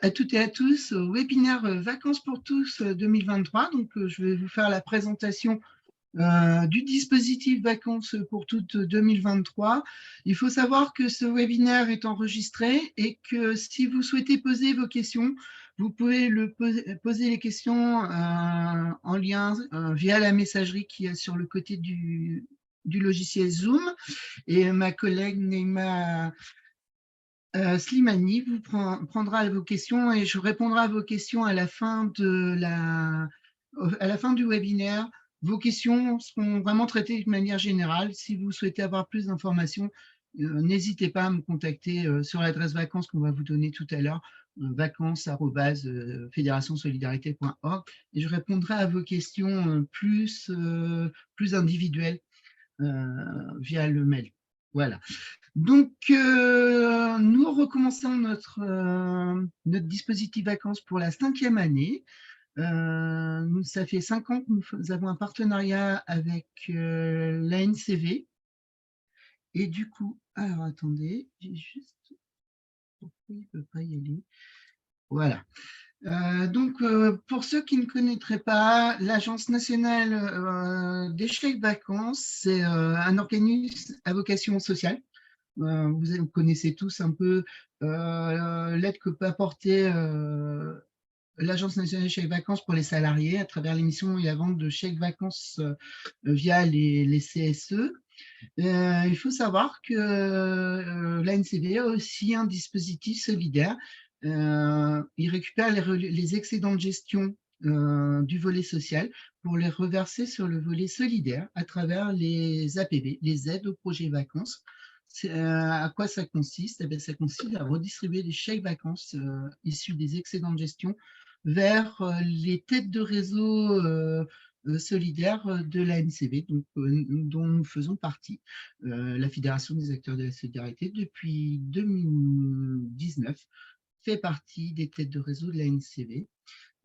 à toutes et à tous au webinaire Vacances pour tous 2023. Donc, je vais vous faire la présentation du dispositif Vacances pour toutes 2023. Il faut savoir que ce webinaire est enregistré et que si vous souhaitez poser vos questions, vous pouvez poser les questions en lien via la messagerie qui est sur le côté du logiciel Zoom. Et ma collègue Neima Slimani vous prendra vos questions et je répondrai à vos questions à la fin du webinaire. Vos questions seront vraiment traitées de manière générale. Si vous souhaitez avoir plus d'informations, n'hésitez pas à me contacter sur l'adresse vacances qu'on va vous donner tout à l'heure, vacances@fédérationsolidarité.org, et je répondrai à vos questions plus individuelles via le mail. Voilà. Donc, nous recommençons notre dispositif vacances pour la 5e année. Ça fait 5 ans que nous avons un partenariat avec l'ANCV. Et du coup, alors attendez, j'ai juste... Pourquoi il ne peut pas y aller? Voilà. Donc, pour ceux qui ne connaîtraient pas, l'Agence nationale des chèques vacances, c'est un organisme à vocation sociale. Vous connaissez tous un peu l'aide que peut apporter l'Agence nationale des chèques vacances pour les salariés à travers l'émission et la vente de chèques vacances via les CSE. Il faut savoir que l'ANCV a aussi un dispositif solidaire. Il récupère les excédents de gestion du volet social pour les reverser sur le volet solidaire à travers les APV, les aides aux projets vacances. À quoi ça consiste? Eh bien, ça consiste à redistribuer des chèques vacances issus des excédents de gestion vers les têtes de réseau solidaires de l'ANCV, dont nous faisons partie, la Fédération des acteurs de la solidarité, depuis 2019, fait partie des têtes de réseau de l'ANCV.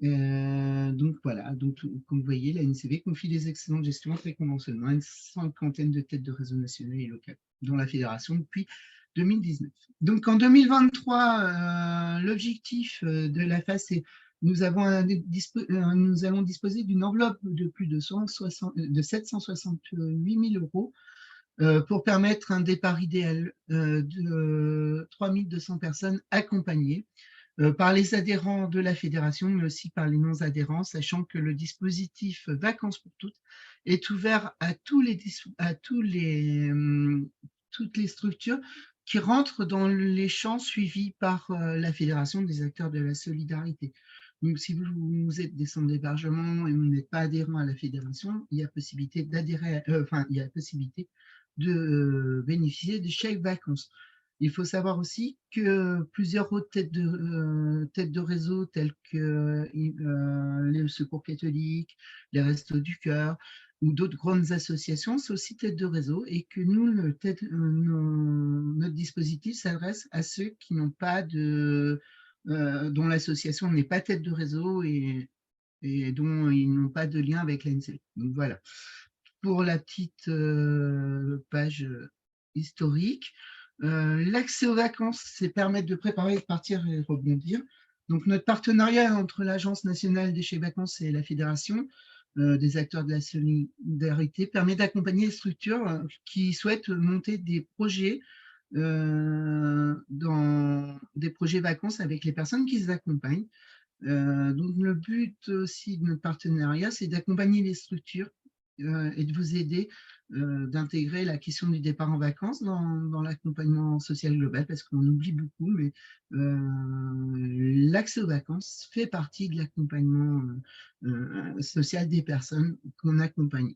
Donc voilà, donc, comme vous voyez, la NCV confie des excellents de gestion très conventionnellement à une 50aine de têtes de réseau nationales et locales, dont la fédération depuis 2019. Donc en 2023, l'objectif de la phase, c'est nous allons disposer d'une enveloppe de plus de 768 000 euros pour permettre un départ idéal de 3200 personnes accompagnées par les adhérents de la fédération, mais aussi par les non-adhérents, sachant que le dispositif Vacances pour toutes est ouvert à toutes les structures qui rentrent dans les champs suivis par la Fédération des acteurs de la solidarité. Donc, si vous êtes des centres d'hébergement et vous n'êtes pas adhérent à la fédération, il y a possibilité d'adhérer, il y a possibilité de bénéficier des chèques vacances. Il faut savoir aussi que plusieurs autres têtes de réseau, telles que les Secours catholiques, les Restos du Cœur ou d'autres grandes associations, sont aussi têtes de réseau, et que nous, notre dispositif s'adresse à ceux qui n'ont pas dont l'association n'est pas tête de réseau et dont ils n'ont pas de lien avec l'ANCV. Donc voilà, pour la petite page historique. L'accès aux vacances, c'est permettre de préparer, de partir et rebondir. Donc, notre partenariat entre l'Agence nationale des chèques vacances et la Fédération des acteurs de la solidarité permet d'accompagner les structures qui souhaitent monter des projets dans des projets vacances avec les personnes qui les accompagnent. Donc, le but aussi de notre partenariat, c'est d'accompagner les structures et de vous aider d'intégrer la question du départ en vacances dans l'accompagnement social global, parce qu'on oublie beaucoup, mais l'accès aux vacances fait partie de l'accompagnement social des personnes qu'on accompagne.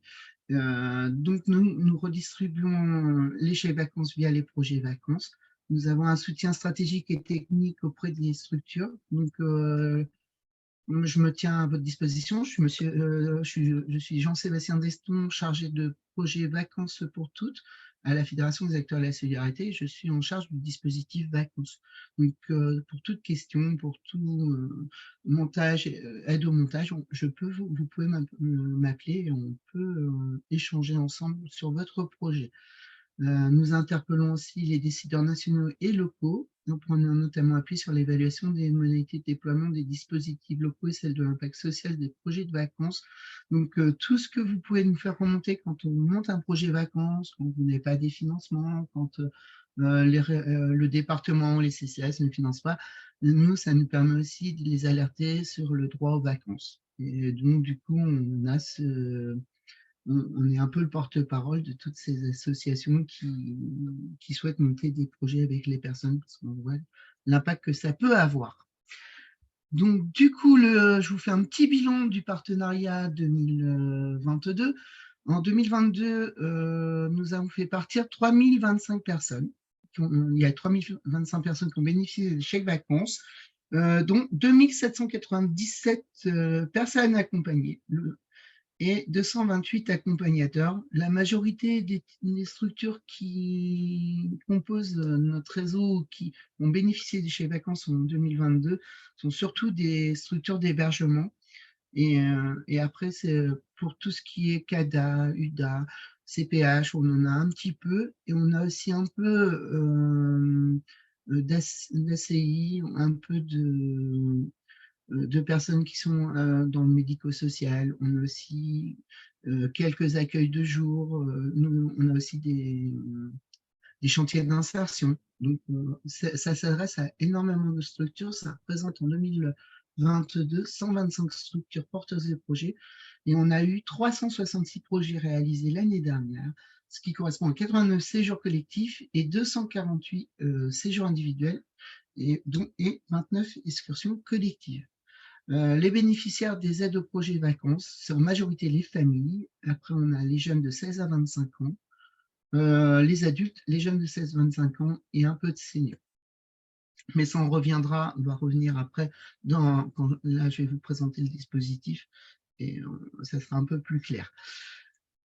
Donc, nous redistribuons les chèques vacances via les projets vacances. Nous avons un soutien stratégique et technique auprès des structures. Donc, je me tiens à votre disposition. Je suis Jean-Sébastien Deston, chargé de projet Vacances pour toutes à la Fédération des acteurs de la solidarité. Je suis en charge du dispositif Vacances. Donc, pour toute question, pour tout montage, aide au montage, vous pouvez m'appeler et on peut échanger ensemble sur votre projet. Nous interpellons aussi les décideurs nationaux et locaux, en prenant notamment appui sur l'évaluation des modalités de déploiement des dispositifs locaux et celle de l'impact social des projets de vacances. Donc, tout ce que vous pouvez nous faire remonter quand on monte un projet vacances, quand vous n'avez pas des financements, quand le département ou les CCAS ne financent pas, nous, ça nous permet aussi de les alerter sur le droit aux vacances. Et donc, du coup, on est un peu le porte-parole de toutes ces associations qui souhaitent monter des projets avec les personnes parce qu'on voit l'impact que ça peut avoir. Donc, du coup, je vous fais un petit bilan du partenariat 2022. En 2022, nous avons fait partir 3025 personnes. Il y a 3025 personnes qui ont bénéficié des chèques vacances, dont 2797 personnes accompagnées et 228 accompagnateurs. La majorité des structures qui composent notre réseau, qui ont bénéficié des chèques vacances en 2022, sont surtout des structures d'hébergement. Et après, c'est pour tout ce qui est CADA, UDA, CPH, on en a un petit peu. Et on a aussi un peu d'ACI, un peu de personnes qui sont dans le médico-social. On a aussi quelques accueils de jour. On a aussi des chantiers d'insertion. Donc, ça s'adresse à énormément de structures. Ça représente en 2022 125 structures porteuses de projets. Et on a eu 366 projets réalisés l'année dernière, ce qui correspond à 89 séjours collectifs et 248 séjours individuels, et 29 excursions collectives. Les bénéficiaires des aides au projet vacances, c'est en majorité les familles. Après, on a les jeunes de 16 à 25 ans, les adultes, les jeunes de 16 à 25 ans et un peu de seniors. Mais ça, on va revenir après. Là, je vais vous présenter le dispositif et ça sera un peu plus clair.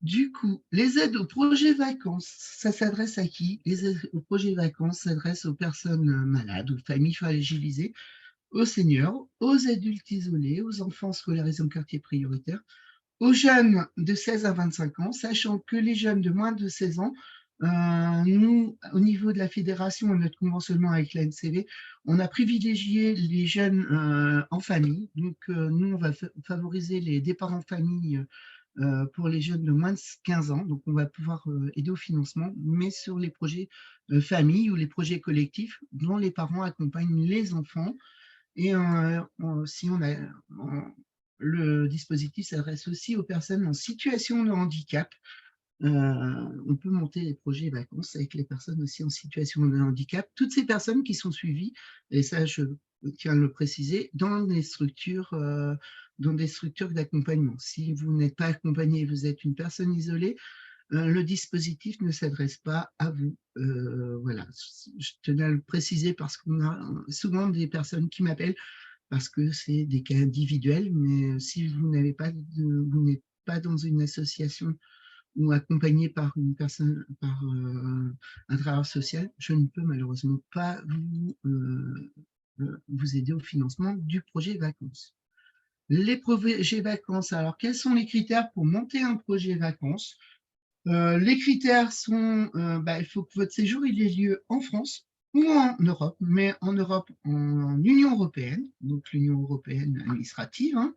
Du coup, les aides au projet vacances, ça s'adresse à qui? Les aides au projet vacances s'adressent aux personnes malades, aux familles fragilisées, aux seniors, aux adultes isolés, aux enfants scolarisés en quartier prioritaire, aux jeunes de 16 à 25 ans, sachant que les jeunes de moins de 16 ans, nous, au niveau de la fédération et notre conventionnement avec l'ANCV, on a privilégié les jeunes en famille. Donc, nous, on va favoriser les départs en famille pour les jeunes de moins de 15 ans. Donc, on va pouvoir aider au financement, mais sur les projets famille ou les projets collectifs dont les parents accompagnent les enfants. Et si le dispositif s'adresse aussi aux personnes en situation de handicap. On peut monter des projets vacances avec les personnes aussi en situation de handicap. Toutes ces personnes qui sont suivies, et ça je tiens à le préciser, dans des structures d'accompagnement. Si vous n'êtes pas accompagné, vous êtes une personne isolée, le dispositif ne s'adresse pas à vous. Voilà, je tenais à le préciser parce qu'on a souvent des personnes qui m'appellent parce que c'est des cas individuels, mais si vous n'êtes pas dans une association ou accompagné par une personne, par un travailleur social, je ne peux malheureusement pas vous aider au financement du projet vacances. Les projets vacances, alors quels sont les critères pour monter un projet vacances? Les critères sont, il faut que votre séjour ait lieu en France ou en Europe, mais en Europe, en Union européenne, donc l'Union européenne administrative. Hein.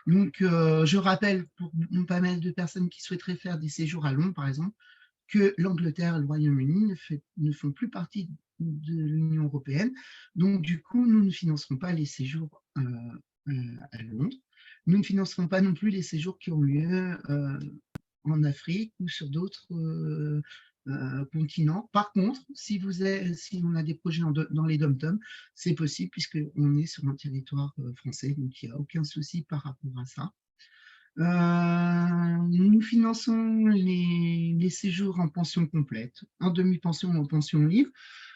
Donc, je rappelle pour pas mal de personnes qui souhaiteraient faire des séjours à Londres, par exemple, que l'Angleterre et le Royaume-Uni ne font plus partie de l'Union européenne. Donc, du coup, nous ne financerons pas les séjours à Londres. Nous ne financerons pas non plus les séjours qui ont lieu en Afrique ou sur d'autres continents. Par contre, si on a des projets dans les dom-toms, c'est possible puisqu'on est sur un territoire français, donc il n'y a aucun souci par rapport à ça. Nous finançons les séjours en pension complète, en demi-pension ou en pension libre.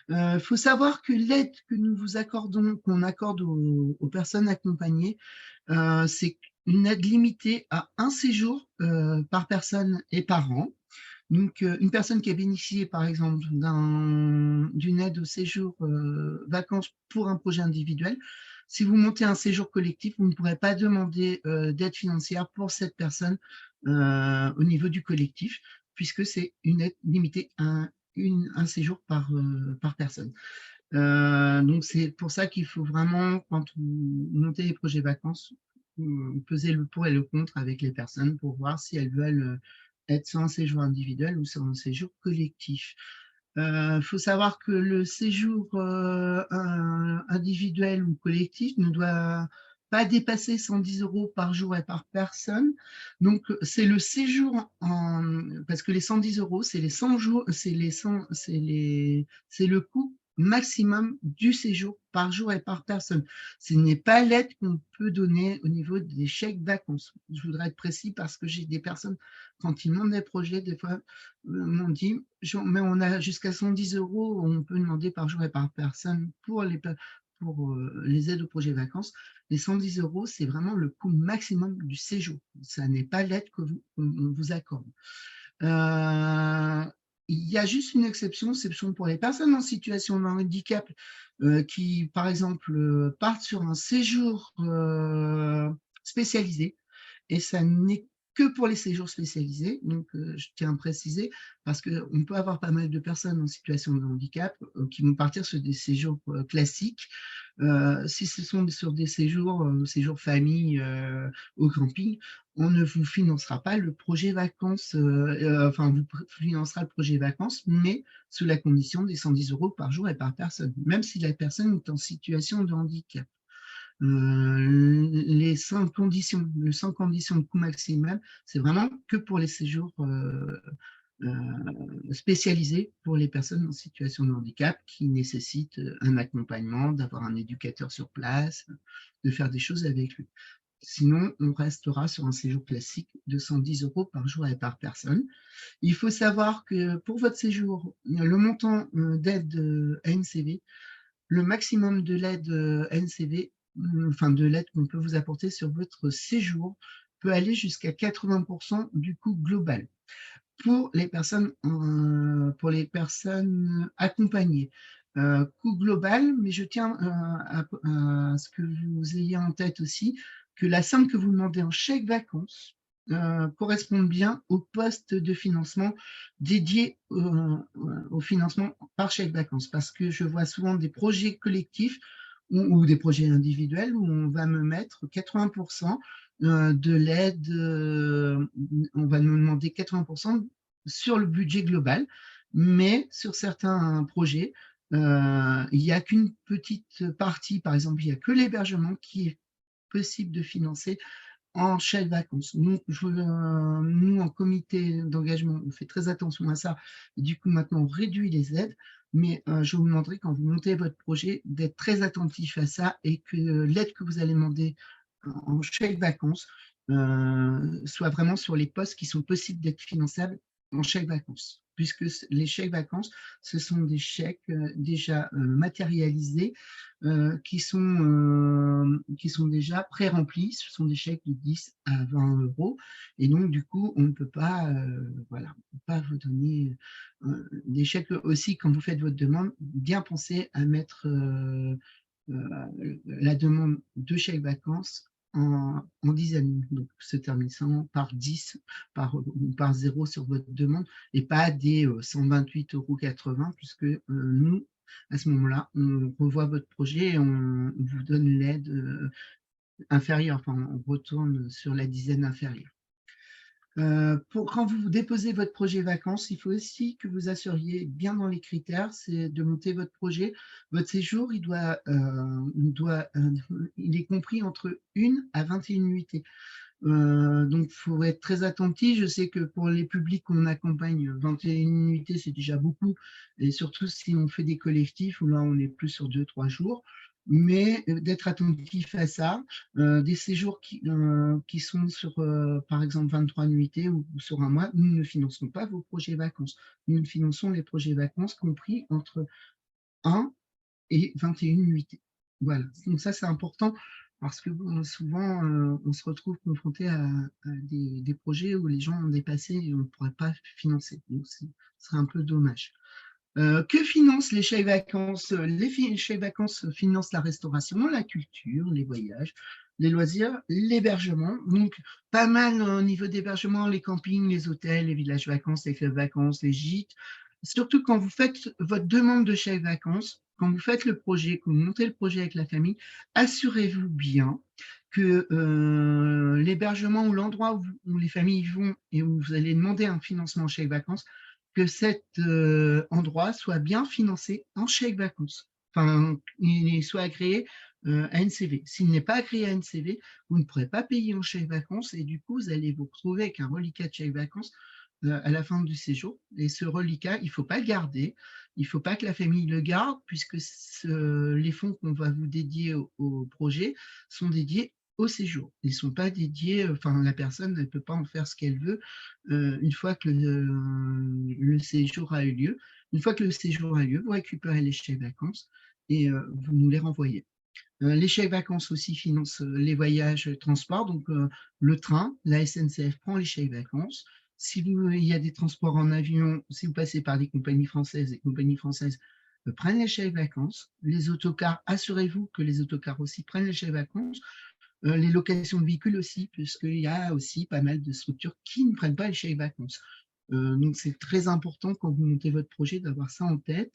Il faut savoir que l'aide que nous vous accordons, qu'on accorde aux personnes accompagnées, c'est une aide limitée à un séjour par personne et par an. Donc, une personne qui a bénéficié, par exemple, d'une aide au séjour vacances pour un projet individuel, si vous montez un séjour collectif, vous ne pourrez pas demander d'aide financière pour cette personne au niveau du collectif, puisque c'est une aide limitée à un séjour par personne. Donc, c'est pour ça qu'il faut vraiment, quand vous montez les projets vacances, peser le pour et le contre avec les personnes pour voir si elles veulent être sur un séjour individuel ou sur un séjour collectif. Il faut savoir que le séjour individuel ou collectif ne doit pas dépasser 110 € par jour et par personne. Donc, c'est le séjour, parce que les 110 €, c'est les 100 jours, c'est le coût maximum du séjour par jour et par personne. Ce n'est pas l'aide qu'on peut donner au niveau des chèques vacances. Je voudrais être précis parce que j'ai des personnes, quand ils montent des projets, des fois, m'ont dit, mais on a jusqu'à 110 €, on peut demander par jour et par personne pour les aides au projet vacances. Les 110 €, c'est vraiment le coût maximum du séjour. Ça n'est pas l'aide qu'on vous accorde. Il y a juste une exception pour les personnes en situation de handicap qui, par exemple, partent sur un séjour spécialisé. Et ça n'est que pour les séjours spécialisés. Donc, je tiens à préciser, parce qu'on peut avoir pas mal de personnes en situation de handicap qui vont partir sur des séjours classiques. Si ce sont sur des séjours famille au camping, on ne vous financera pas le projet vacances, enfin, vous financera le projet vacances, mais sous la condition des 110 € par jour et par personne, même si la personne est en situation de handicap. Les 100 conditions de coût maximal, c'est vraiment que pour les séjours spécialisés pour les personnes en situation de handicap qui nécessitent un accompagnement, d'avoir un éducateur sur place, de faire des choses avec lui. Sinon, on restera sur un séjour classique de 110 € par jour et par personne. Il faut savoir que pour votre séjour, le montant d'aide ANCV, le maximum de l'aide ANCV, enfin de l'aide qu'on peut vous apporter sur votre séjour, peut aller jusqu'à 80% du coût global pour les personnes accompagnées. Coût global, mais je tiens à ce que vous ayez en tête aussi que la somme que vous demandez en chèque vacances correspond bien au poste de financement dédié au financement par chèque vacances, parce que je vois souvent des projets collectifs ou des projets individuels où on va me mettre 80% de l'aide, on va nous demander 80% sur le budget global, mais sur certains projets, il n'y a qu'une petite partie, par exemple, il n'y a que l'hébergement qui est possible de financer en chèque vacances. Nous, en comité d'engagement, on fait très attention à ça. Et du coup, maintenant, on réduit les aides. Mais je vous demanderai, quand vous montez votre projet, d'être très attentif à ça et que l'aide que vous allez demander en chèque vacances soit vraiment sur les postes qui sont possibles d'être finançables en chèque vacances, puisque les chèques vacances, ce sont des chèques déjà matérialisés qui sont déjà pré-remplis. Ce sont des chèques de 10 à 20 €. Et donc, du coup, on ne peut pas, voilà, on peut pas vous donner des chèques aussi. Quand vous faites votre demande, bien penser à mettre la demande de chèque vacances en dizaines, donc se terminant par 10 par 0 sur votre demande, et pas des 128,80 €, puisque nous, à ce moment-là, on revoit votre projet et on vous donne l'aide inférieure, enfin, on retourne sur la dizaine inférieure. Quand vous déposez votre projet vacances, il faut aussi que vous assuriez bien dans les critères, c'est de monter votre projet. Votre séjour, il est compris entre 1 à 21 nuitées. Donc, il faut être très attentif. Je sais que pour les publics qu'on accompagne, 21 nuitées, c'est déjà beaucoup. Et surtout si on fait des collectifs où là, on est plus sur 2-3 jours. Mais d'être attentif à ça. Des séjours qui sont sur, par exemple, 23 nuitées ou sur un mois, nous ne finançons pas vos projets vacances. Nous finançons les projets vacances compris entre 1 et 21 nuitées. Voilà, donc ça c'est important parce que souvent on se retrouve confronté à des projets où les gens ont dépassé et on ne pourrait pas financer. Donc ce serait un peu dommage. Que financent les chèques vacances? Les chèques vacances financent la restauration, la culture, les voyages, les loisirs, l'hébergement. Donc, pas mal au niveau d'hébergement, les campings, les hôtels, les villages vacances, les clubs vacances, les gîtes, surtout quand vous faites votre demande de chèque vacances, quand vous faites le projet, que vous montez le projet avec la famille, assurez-vous bien que l'hébergement ou l'endroit où les familles vont et où vous allez demander un financement en chèque vacances, que cet endroit soit bien financé en chèque vacances. Enfin, il soit agréé à NCV. S'il n'est pas agréé à NCV, vous ne pourrez pas payer en chèque vacances et du coup, vous allez vous retrouver avec un reliquat de chèque vacances à la fin du séjour. Et ce reliquat, il ne faut pas le garder. Il ne faut pas que la famille le garde puisque les fonds qu'on va vous dédier au projet sont dédiés au séjour. Ils ne sont pas dédiés, enfin la personne ne peut pas en faire ce qu'elle veut une fois que le séjour a eu lieu. Une fois que le séjour a eu lieu, vous récupérez les chèques vacances et vous nous les renvoyez. Les chèques vacances aussi financent les voyages transports, donc le train, la SNCF prend les chèques vacances. Si il y a des transports en avion, si vous passez par des compagnies françaises, les compagnies françaises prennent les chèques vacances. Les autocars, assurez-vous que les autocars aussi prennent les chèques vacances. Les locations de véhicules aussi, puisqu'il y a aussi pas mal de structures qui ne prennent pas les chèques vacances. Donc, c'est très important quand vous montez votre projet d'avoir ça en tête.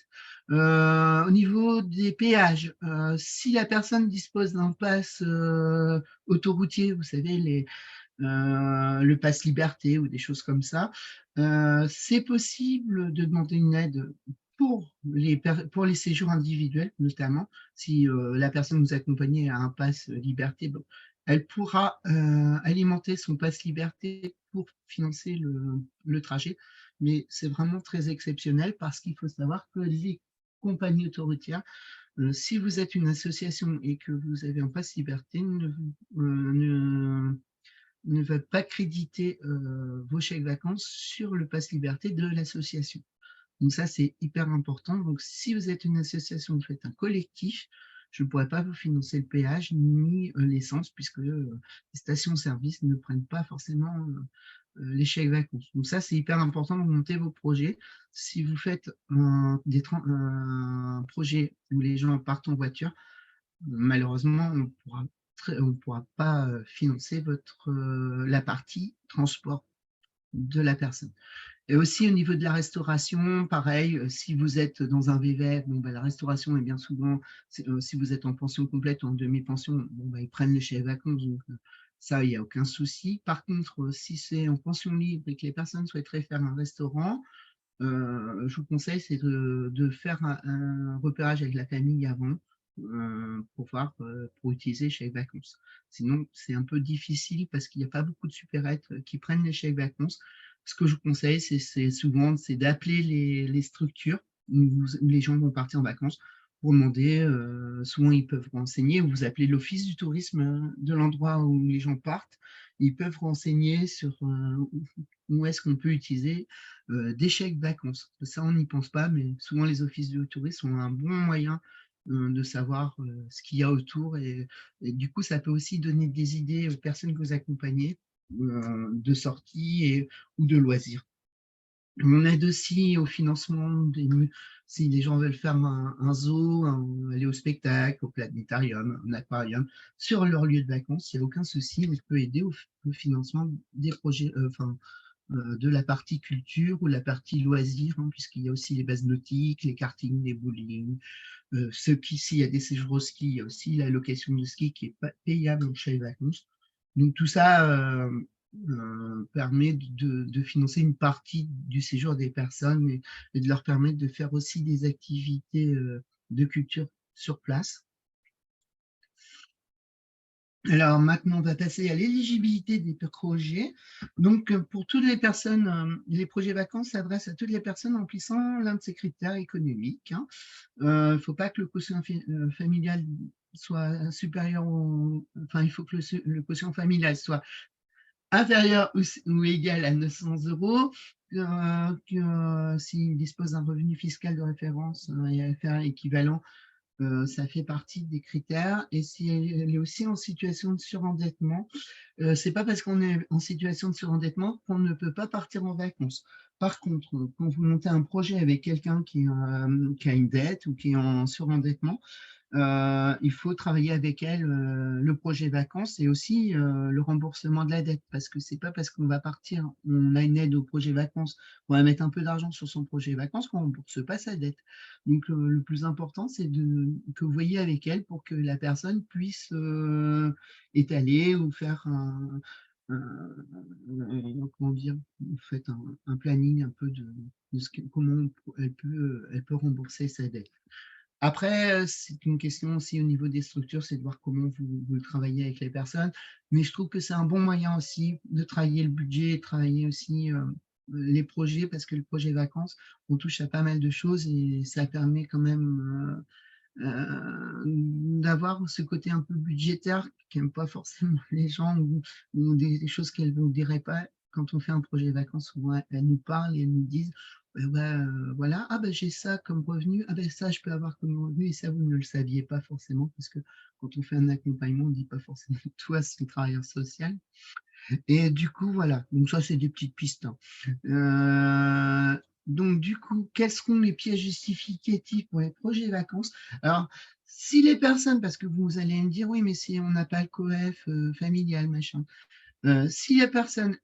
Au niveau des péages, si la personne dispose d'un pass autoroutier, vous savez, le pass liberté ou des choses comme ça, c'est possible de demander une aide pour les séjours individuels, notamment. Si la personne vous accompagne à un pass liberté, bon, elle pourra alimenter son pass liberté pour financer le trajet. Mais c'est vraiment très exceptionnel parce qu'il faut savoir que les compagnies autoroutières, si vous êtes une association et que vous avez un pass liberté, ne va pas créditer vos chèques vacances sur le pass liberté de l'association. Donc ça, c'est hyper important. Donc si vous êtes une association, vous faites un collectif, je ne pourrais pas vous financer le péage ni l'essence puisque les stations-service ne prennent pas forcément les chèques vacances. Donc ça, c'est hyper important de monter vos projets. Si vous faites un projet où les gens partent en voiture, malheureusement, on ne pourra pas financer la partie transport de la personne. Et aussi au niveau de la restauration, pareil, si vous êtes dans un VVF, bon, la restauration est bien souvent, si vous êtes en pension complète ou en demi-pension, bon, ils prennent les chèques vacances, donc ça, il n'y a aucun souci. Par contre, si c'est en pension libre et que les personnes souhaiteraient faire un restaurant, je vous conseille c'est de faire un repérage avec la famille avant pour utiliser les chèques vacances. Sinon, c'est un peu difficile parce qu'il n'y a pas beaucoup de supérettes qui prennent les chèques vacances. Ce que je vous conseille, c'est souvent d'appeler les structures où les gens vont partir en vacances pour demander. Souvent, ils peuvent renseigner ou vous appelez l'office du tourisme de l'endroit où les gens partent. Ils peuvent renseigner sur où est-ce qu'on peut utiliser des chèques vacances. Ça, on n'y pense pas, mais souvent les offices de tourisme ont un bon moyen de savoir ce qu'il y a autour et du coup, ça peut aussi donner des idées aux personnes que vous accompagnez de sorties ou de loisirs. On aide aussi au financement si les gens veulent faire un zoo, aller au spectacle, au planétarium, un aquarium, sur leur lieu de vacances, il n'y a aucun souci, on peut aider au financement des projets, de la partie culture ou la partie loisirs, hein, puisqu'il y a aussi les bases nautiques, les kartings, les bowling. S'il y a des séjours au ski, il y a aussi la location de ski qui est payable chez les vacances. Donc tout ça permet de financer une partie du séjour des personnes et de leur permettre de faire aussi des activités de culture sur place. Alors maintenant, on va passer à l'éligibilité des projets. Donc, pour toutes les personnes, les projets vacances s'adressent à toutes les personnes remplissant l'un de ces critères économiques. Hein. Il ne faut pas que le quotient familial soit supérieur enfin, il faut que le quotient familial soit inférieur ou égal à 900 euros, s'il dispose d'un revenu fiscal de référence et à faire équivalent, ça fait partie des critères. Et si elle est aussi en situation de surendettement, c'est pas parce qu'on est en situation de surendettement qu'on ne peut pas partir en vacances. Par contre, quand vous montez un projet avec quelqu'un qui a une dette ou qui est en surendettement, il faut travailler avec elle le projet vacances et aussi le remboursement de la dette, parce que c'est pas parce qu'on va partir, on a une aide au projet vacances, on va mettre un peu d'argent sur son projet vacances qu'on ne rembourse pas sa dette. Donc le plus important, c'est que vous voyez avec elle pour que la personne puisse étaler ou faire comment dire, vous faites un planning un peu de comment elle peut rembourser sa dette. Après, c'est une question aussi au niveau des structures, c'est de voir comment vous travaillez avec les personnes. Mais je trouve que c'est un bon moyen aussi de travailler le budget, travailler aussi les projets, parce que le projet vacances, on touche à pas mal de choses et ça permet quand même d'avoir ce côté un peu budgétaire qu'aiment pas forcément les gens ou des choses qu'elles ne vous diraient pas. Quand on fait un projet vacances, souvent elles nous parlent et elles nous disent voilà, ah ben j'ai ça comme revenu, ah ben ça je peux avoir comme revenu et ça vous ne le saviez pas forcément parce que quand on fait un accompagnement, on ne dit pas forcément tout à son travailleur social. Et du coup, voilà, donc ça c'est des petites pistes, hein. Donc du coup, quels seront les pièges justificatifs pour les projets vacances? Alors, si les personnes, parce que vous allez me dire, oui, mais si on n'a pas le COEF familial, machin, si la personne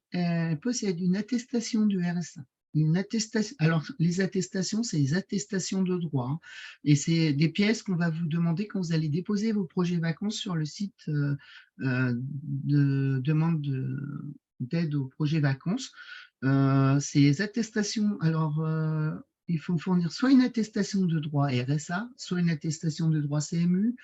possède une attestation du RSA, une attestation, alors les attestations, c'est les attestations de droit, hein, et c'est des pièces qu'on va vous demander quand vous allez déposer vos projets vacances sur le site de demande d'aide aux projets vacances. Ces attestations, alors il faut fournir soit une attestation de droit RSA, soit une attestation de droit CMU,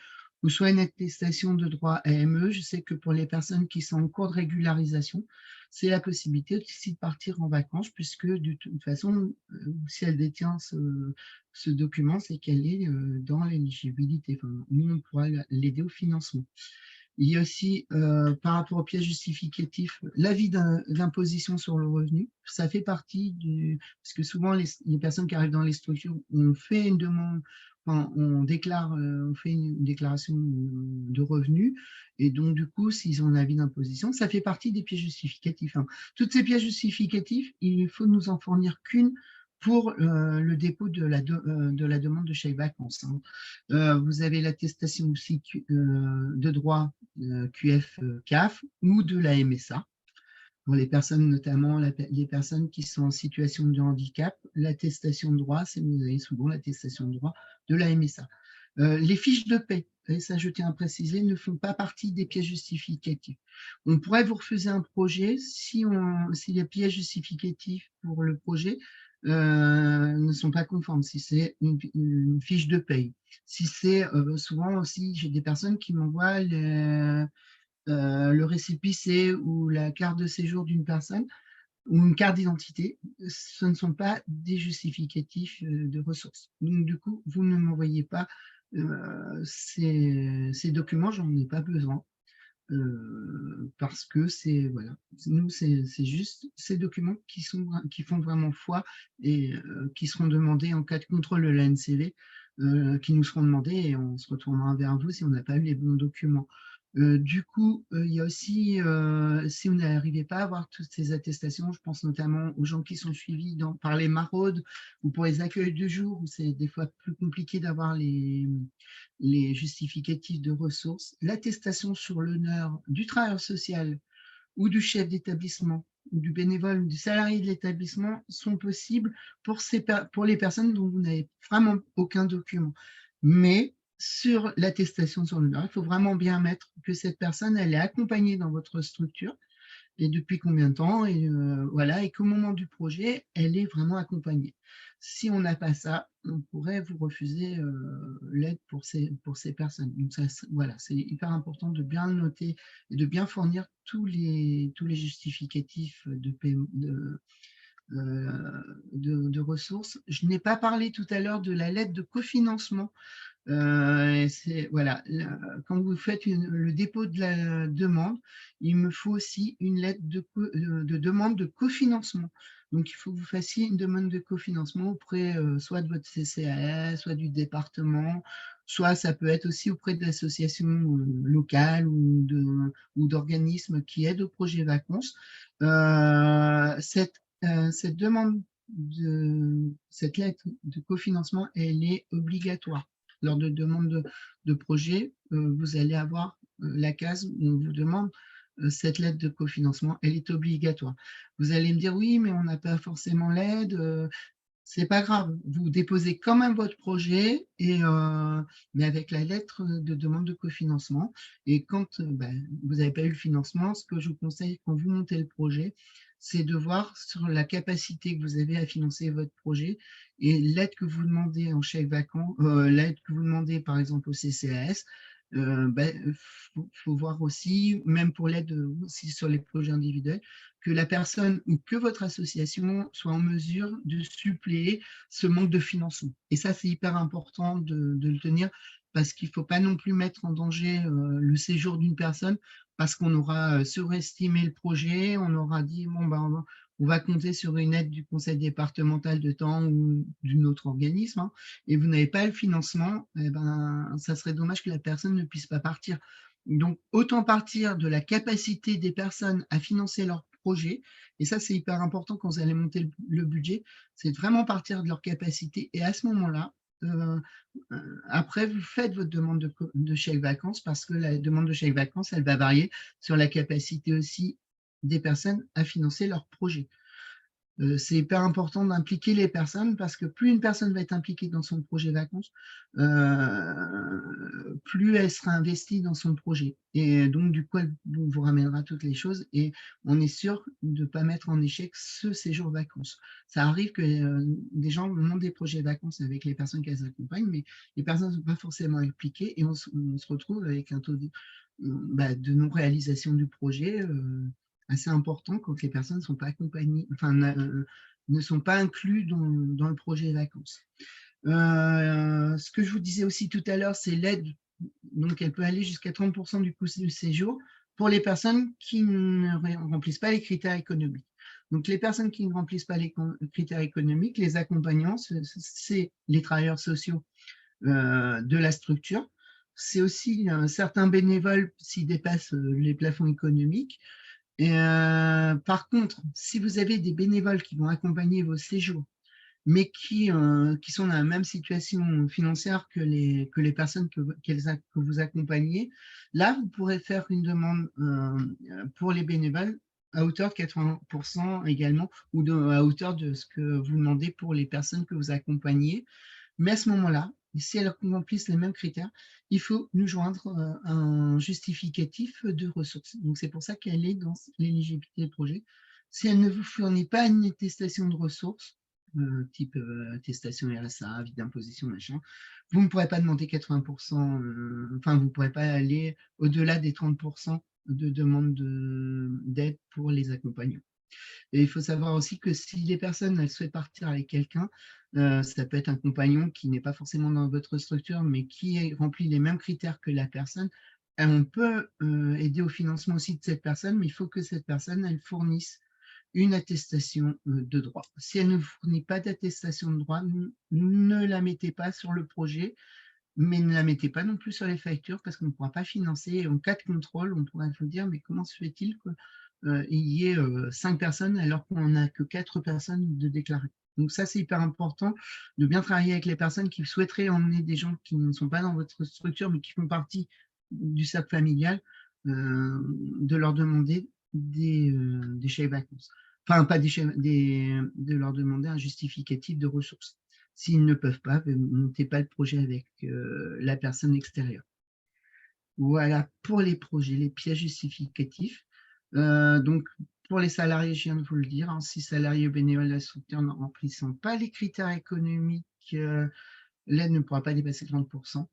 ou soit une attestation de droit AME. Je sais que pour les personnes qui sont en cours de régularisation, c'est la possibilité aussi de partir en vacances, puisque de toute façon, si elle détient ce document, c'est qu'elle est dans l'éligibilité. Enfin, nous, on pourra l'aider au financement. Il y a aussi, par rapport aux pièces justificatives, l'avis d'imposition sur le revenu. Ça fait partie du... Parce que souvent, les personnes qui arrivent dans les structures, on fait une demande, enfin, on déclare, on fait une déclaration de revenus. Et donc, du coup, s'ils ont un avis d'imposition, ça fait partie des pièces justificatifs, hein. Toutes ces pièces justificatives, il faut nous en fournir qu'une pour le dépôt de la demande de chèque vacances, hein. Vous avez l'attestation aussi de droit QF-CAF ou de la MSA. Pour les personnes, notamment les personnes qui sont en situation de handicap, l'attestation de droit, c'est vous avez souvent l'attestation de droit de la MSA. Les fiches de paie, et ça je tiens à préciser, ne font pas partie des pièces justificatives. On pourrait vous refuser un projet si les pièces justificatives pour le projet ne sont pas conformes, si c'est une fiche de paie. Si c'est souvent aussi, j'ai des personnes qui m'envoient le récépissé ou la carte de séjour d'une personne ou une carte d'identité, ce ne sont pas des justificatifs de ressources. Donc, du coup, vous ne m'envoyez pas ces documents, j'en ai pas besoin. Parce que c'est voilà, nous c'est juste ces documents qui font vraiment foi et qui seront demandés en cas de contrôle de l'ANCV, qui nous seront demandés et on se retournera vers vous si on n'a pas eu les bons documents. Du coup, il y a aussi, si vous n'arrivez pas à avoir toutes ces attestations, je pense notamment aux gens qui sont suivis par les maraudes ou pour les accueils de jour, où c'est des fois plus compliqué d'avoir les justificatifs de ressources, l'attestation sur l'honneur du travailleur social ou du chef d'établissement, ou du bénévole ou du salarié de l'établissement sont possibles pour les personnes dont vous n'avez vraiment aucun document. Mais sur l'attestation sur l'honneur, il faut vraiment bien mettre que cette personne, elle est accompagnée dans votre structure et depuis combien de temps, et voilà, et qu'au moment du projet, elle est vraiment accompagnée. Si on n'a pas ça, on pourrait vous refuser l'aide pour ces personnes. Donc ça, voilà, c'est hyper important de bien le noter et de bien fournir tous les justificatifs de paiement, de ressources. Je n'ai pas parlé tout à l'heure de la lettre de cofinancement. Voilà, quand vous faites le dépôt de la demande, il me faut aussi une lettre de demande de cofinancement. Donc, il faut que vous fassiez une demande de cofinancement auprès soit de votre CCAS, soit du département, soit ça peut être aussi auprès d'associations locales ou d'organismes qui aident au projet vacances. Cette demande cette lettre de cofinancement, elle est obligatoire. lors de demande de projet, vous allez avoir la case où on vous demande cette lettre de cofinancement, elle est obligatoire. Vous allez me dire, oui, mais on n'a pas forcément l'aide. C'est pas grave, vous déposez quand même votre projet, mais avec la lettre de demande de cofinancement. Et quand vous n'avez pas eu le financement, ce que je vous conseille quand vous montez le projet, c'est de voir sur la capacité que vous avez à financer votre projet et l'aide que vous demandez en chèque vacances, l'aide que vous demandez par exemple au CCAS. Faut voir aussi, même pour l'aide aussi sur les projets individuels, que la personne ou que votre association soit en mesure de suppléer ce manque de financement. Et ça, c'est hyper important de le tenir parce qu'il ne faut pas non plus mettre en danger le séjour d'une personne parce qu'on aura surestimé le projet, on aura dit, bon, on va compter sur une aide du conseil départemental de temps ou d'un autre organisme, hein, et vous n'avez pas le financement, ça serait dommage que la personne ne puisse pas partir. Donc, autant partir de la capacité des personnes à financer leur projet, et ça, c'est hyper important quand vous allez monter le budget, c'est vraiment partir de leur capacité, et à ce moment-là, après, vous faites votre demande de chèque vacances parce que la demande de chèque vacances, elle va varier sur la capacité aussi des personnes à financer leur projet. C'est hyper important d'impliquer les personnes parce que plus une personne va être impliquée dans son projet vacances, plus elle sera investie dans son projet. Et donc, du coup, elle vous ramènera toutes les choses et on est sûr de ne pas mettre en échec ce séjour vacances. Ça arrive que des gens montent des projets vacances avec les personnes qu'elles accompagnent, mais les personnes ne sont pas forcément impliquées et on se retrouve avec un taux de non-réalisation du projet assez important quand les personnes ne sont pas accompagnées, enfin, ne sont pas inclus dans le projet vacances. Ce que je vous disais aussi tout à l'heure, c'est l'aide. Donc, elle peut aller jusqu'à 30% du coût du séjour pour les personnes qui ne remplissent pas les critères économiques. Donc, les personnes qui ne remplissent pas les critères économiques, les accompagnants, c'est les travailleurs sociaux de la structure. C'est aussi certains bénévoles s'ils dépassent les plafonds économiques. Et, par contre, si vous avez des bénévoles qui vont accompagner vos séjours, mais qui sont dans la même situation financière que les personnes que vous accompagnez, là, vous pourrez faire une demande pour les bénévoles à hauteur de 80% également, ou à hauteur de ce que vous demandez pour les personnes que vous accompagnez. Mais à ce moment-là, si elles remplissent les mêmes critères, il faut nous joindre un justificatif de ressources. Donc, c'est pour ça qu'elle est dans l'éligibilité projet. Si elle ne vous fournit pas une attestation de ressources, type attestation RSA, avis d'imposition, machin, vous ne pourrez pas demander 80%, enfin, vous ne pourrez pas aller au-delà des 30% de demande d'aide pour les accompagnants. Et il faut savoir aussi que si les personnes elles souhaitent partir avec quelqu'un, ça peut être un compagnon qui n'est pas forcément dans votre structure, mais qui remplit les mêmes critères que la personne, on peut aider au financement aussi de cette personne, mais il faut que cette personne elle fournisse une attestation de droit. Si elle ne fournit pas d'attestation de droit, ne la mettez pas sur le projet, mais ne la mettez pas non plus sur les factures parce qu'on ne pourra pas financer. Et en cas de contrôle, on pourrait vous dire, mais comment se fait-il qu'il y ait 5 personnes alors qu'on n'a que 4 personnes de déclarées? Donc ça, c'est hyper important de bien travailler avec les personnes qui souhaiteraient emmener des gens qui ne sont pas dans votre structure, mais qui font partie du cercle familial, de leur demander des chèques vacances. Enfin, pas de leur demander un justificatif de ressources. S'ils ne peuvent pas, ne montez pas le projet avec la personne extérieure. Voilà pour les projets, les pièces justificatifs. Donc, pour les salariés, je viens de vous le dire, hein, si salariés ou bénévoles de la structure ne remplissant pas les critères économiques, l'aide ne pourra pas dépasser 30%.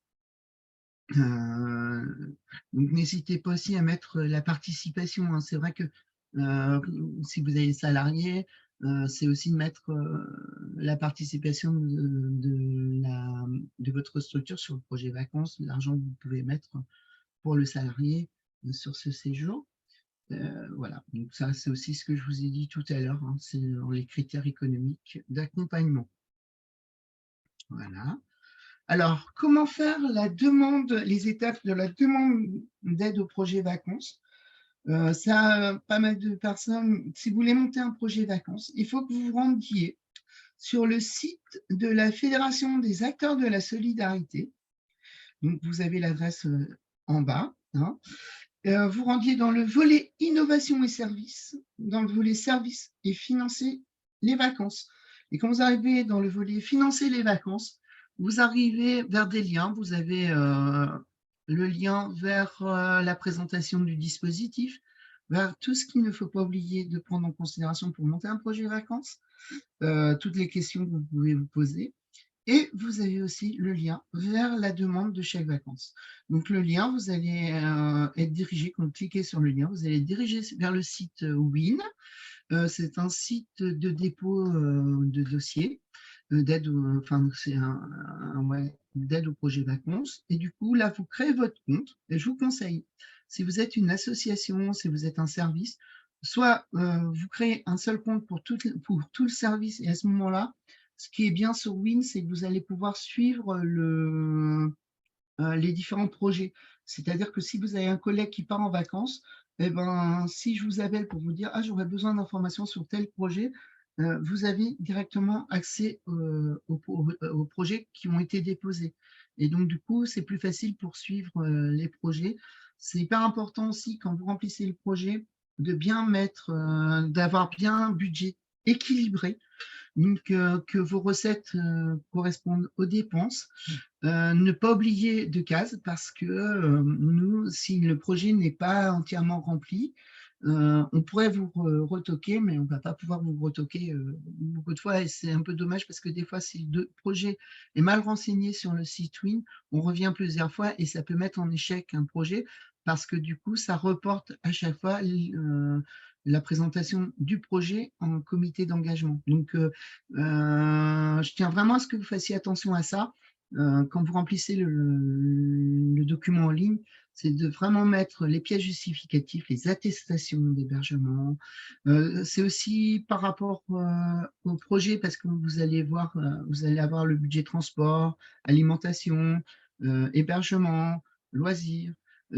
Donc, n'hésitez pas aussi à mettre la participation. Hein. C'est vrai que si vous avez salariés, c'est aussi de mettre la participation de votre structure sur le projet vacances, l'argent que vous pouvez mettre pour le salarié sur ce séjour. Voilà, donc ça c'est aussi ce que je vous ai dit tout à l'heure, hein, c'est les critères économiques d'accompagnement. Voilà. Alors, comment faire la demande, les étapes de la demande d'aide au projet vacances? Ça, pas mal de personnes, si vous voulez monter un projet vacances, il faut que vous vous rendiez sur le site de la Fédération des acteurs de la solidarité. Donc, vous avez l'adresse en bas. Hein. Vous rendiez dans le volet innovation et services, dans le volet services et financer les vacances. Et quand vous arrivez dans le volet financer les vacances, vous arrivez vers des liens. Vous avez le lien vers la présentation du dispositif, vers tout ce qu'il ne faut pas oublier de prendre en considération pour monter un projet vacances, toutes les questions que vous pouvez vous poser. Et vous avez aussi le lien vers la demande de chèque vacances. Donc le lien, vous allez être dirigé, quand vous cliquez sur le lien, vous allez être dirigé vers le site WIN. C'est un site de dépôt de dossier, d'aide d'aide au projet vacances. Et du coup, là, vous créez votre compte. Et je vous conseille, si vous êtes une association, si vous êtes un service, soit vous créez un seul compte pour tout le service. Et à ce moment-là, ce qui est bien sur WIN, c'est que vous allez pouvoir suivre les différents projets. C'est-à-dire que si vous avez un collègue qui part en vacances, eh ben, si je vous appelle pour vous dire « Ah, j'aurais besoin d'informations sur tel projet », vous avez directement accès aux projets qui ont été déposés. Et donc, du coup, c'est plus facile pour suivre les projets. C'est hyper important aussi, quand vous remplissez le projet, de bien mettre, d'avoir bien un budget équilibré, donc que vos recettes correspondent aux dépenses. Ne pas oublier de cases parce que nous, si le projet n'est pas entièrement rempli, on pourrait vous retoquer, mais on ne va pas pouvoir vous retoquer beaucoup de fois. Et c'est un peu dommage parce que des fois, si le projet est mal renseigné sur le site WIN, on revient plusieurs fois et ça peut mettre en échec un projet parce que du coup, ça reporte à chaque fois la présentation du projet en comité d'engagement. Donc, je tiens vraiment à ce que vous fassiez attention à ça. Quand vous remplissez le document en ligne, c'est de vraiment mettre les pièces justificatives, les attestations d'hébergement. C'est aussi par rapport au projet, parce que vous allez voir, vous allez avoir le budget transport, alimentation, hébergement, loisirs.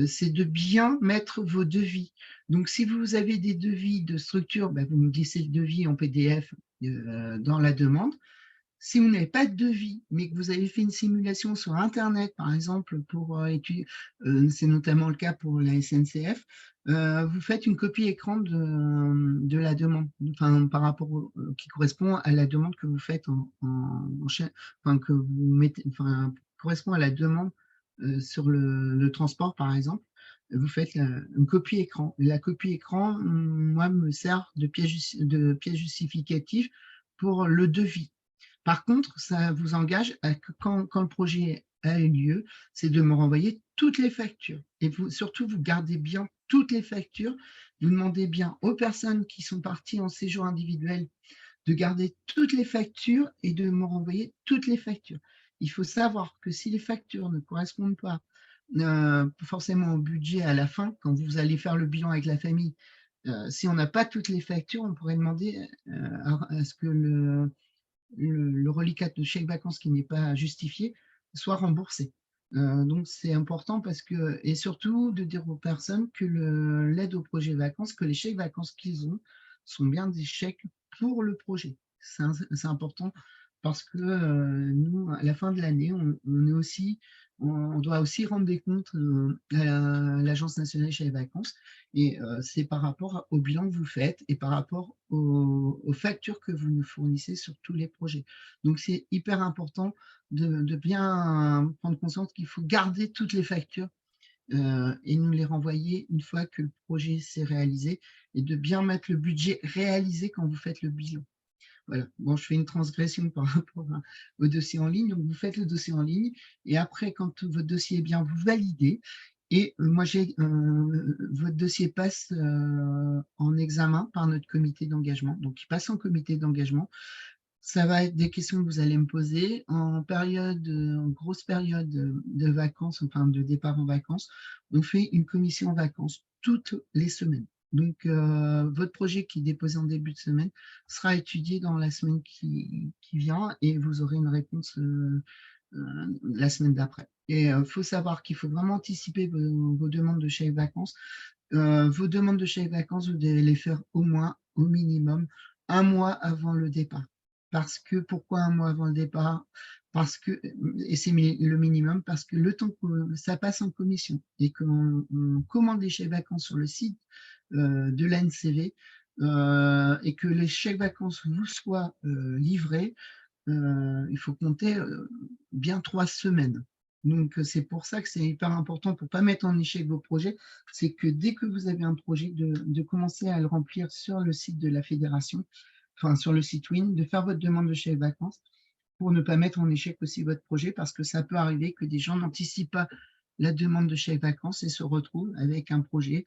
C'est de bien mettre vos devis. Donc, si vous avez des devis de structure, ben, vous me glissez le devis en PDF dans la demande. Si vous n'avez pas de devis, mais que vous avez fait une simulation sur Internet, par exemple, pour étudier, c'est notamment le cas pour la SNCF, vous faites une copie écran de la demande, enfin, par rapport qui correspond à la demande que vous faites enfin, que vous mettez, enfin, correspond à la demande sur le transport, par exemple. Vous faites une copie écran. La copie écran, moi, me sert de pièce justificative pour le devis. Par contre, ça vous engage à que quand le projet a eu lieu, c'est de me renvoyer toutes les factures. Et surtout, vous gardez bien toutes les factures. Vous demandez bien aux personnes qui sont parties en séjour individuel de garder toutes les factures et de me renvoyer toutes les factures. Il faut savoir que si les factures ne correspondent pas forcément au budget à la fin, quand vous allez faire le bilan avec la famille, si on n'a pas toutes les factures, on pourrait demander à ce que le reliquat de chèque vacances qui n'est pas justifié soit remboursé. Donc c'est important parce que, et surtout de dire aux personnes que l'aide au projet vacances, que les chèques vacances qu'ils ont sont bien des chèques pour le projet. C'est important parce que nous, à la fin de l'année, on doit aussi rendre des comptes à l'Agence nationale des chèques vacances. Et c'est par rapport au bilan que vous faites et par rapport aux factures que vous nous fournissez sur tous les projets. Donc, c'est hyper important de bien prendre conscience qu'il faut garder toutes les factures et nous les renvoyer une fois que le projet s'est réalisé et de bien mettre le budget réalisé quand vous faites le bilan. Voilà. Bon, je fais une transgression par rapport au dossier en ligne. Donc, vous faites le dossier en ligne et après, quand votre dossier est bien, vous validez. Et moi, votre dossier passe en examen par notre comité d'engagement. Donc, il passe en comité d'engagement. Ça va être des questions que vous allez me poser en grosse période de vacances, enfin de départ en vacances. On fait une commission en vacances toutes les semaines. Donc, votre projet qui est déposé en début de semaine sera étudié dans la semaine qui vient et vous aurez une réponse la semaine d'après. Et il faut savoir qu'il faut vraiment anticiper vos demandes de chèque vacances. Vos demandes de chèque vacances, vous devez les faire au moins, au minimum, un mois avant le départ. parce que, pourquoi un mois avant le départ? Parce que, et c'est le minimum, parce que le temps que ça passe en commission et qu'on commande les chèques vacances sur le site de l'ANCV et que les chèques vacances vous soient livrés, il faut compter bien 3 semaines. Donc, c'est pour ça que c'est hyper important pour ne pas mettre en échec vos projets. C'est que dès que vous avez un projet, de commencer à le remplir sur le site de la fédération, enfin sur le site WIN, de faire votre demande de chèque vacances pour ne pas mettre en échec aussi votre projet, parce que ça peut arriver que des gens n'anticipent pas la demande de chèque vacances et se retrouvent avec un projet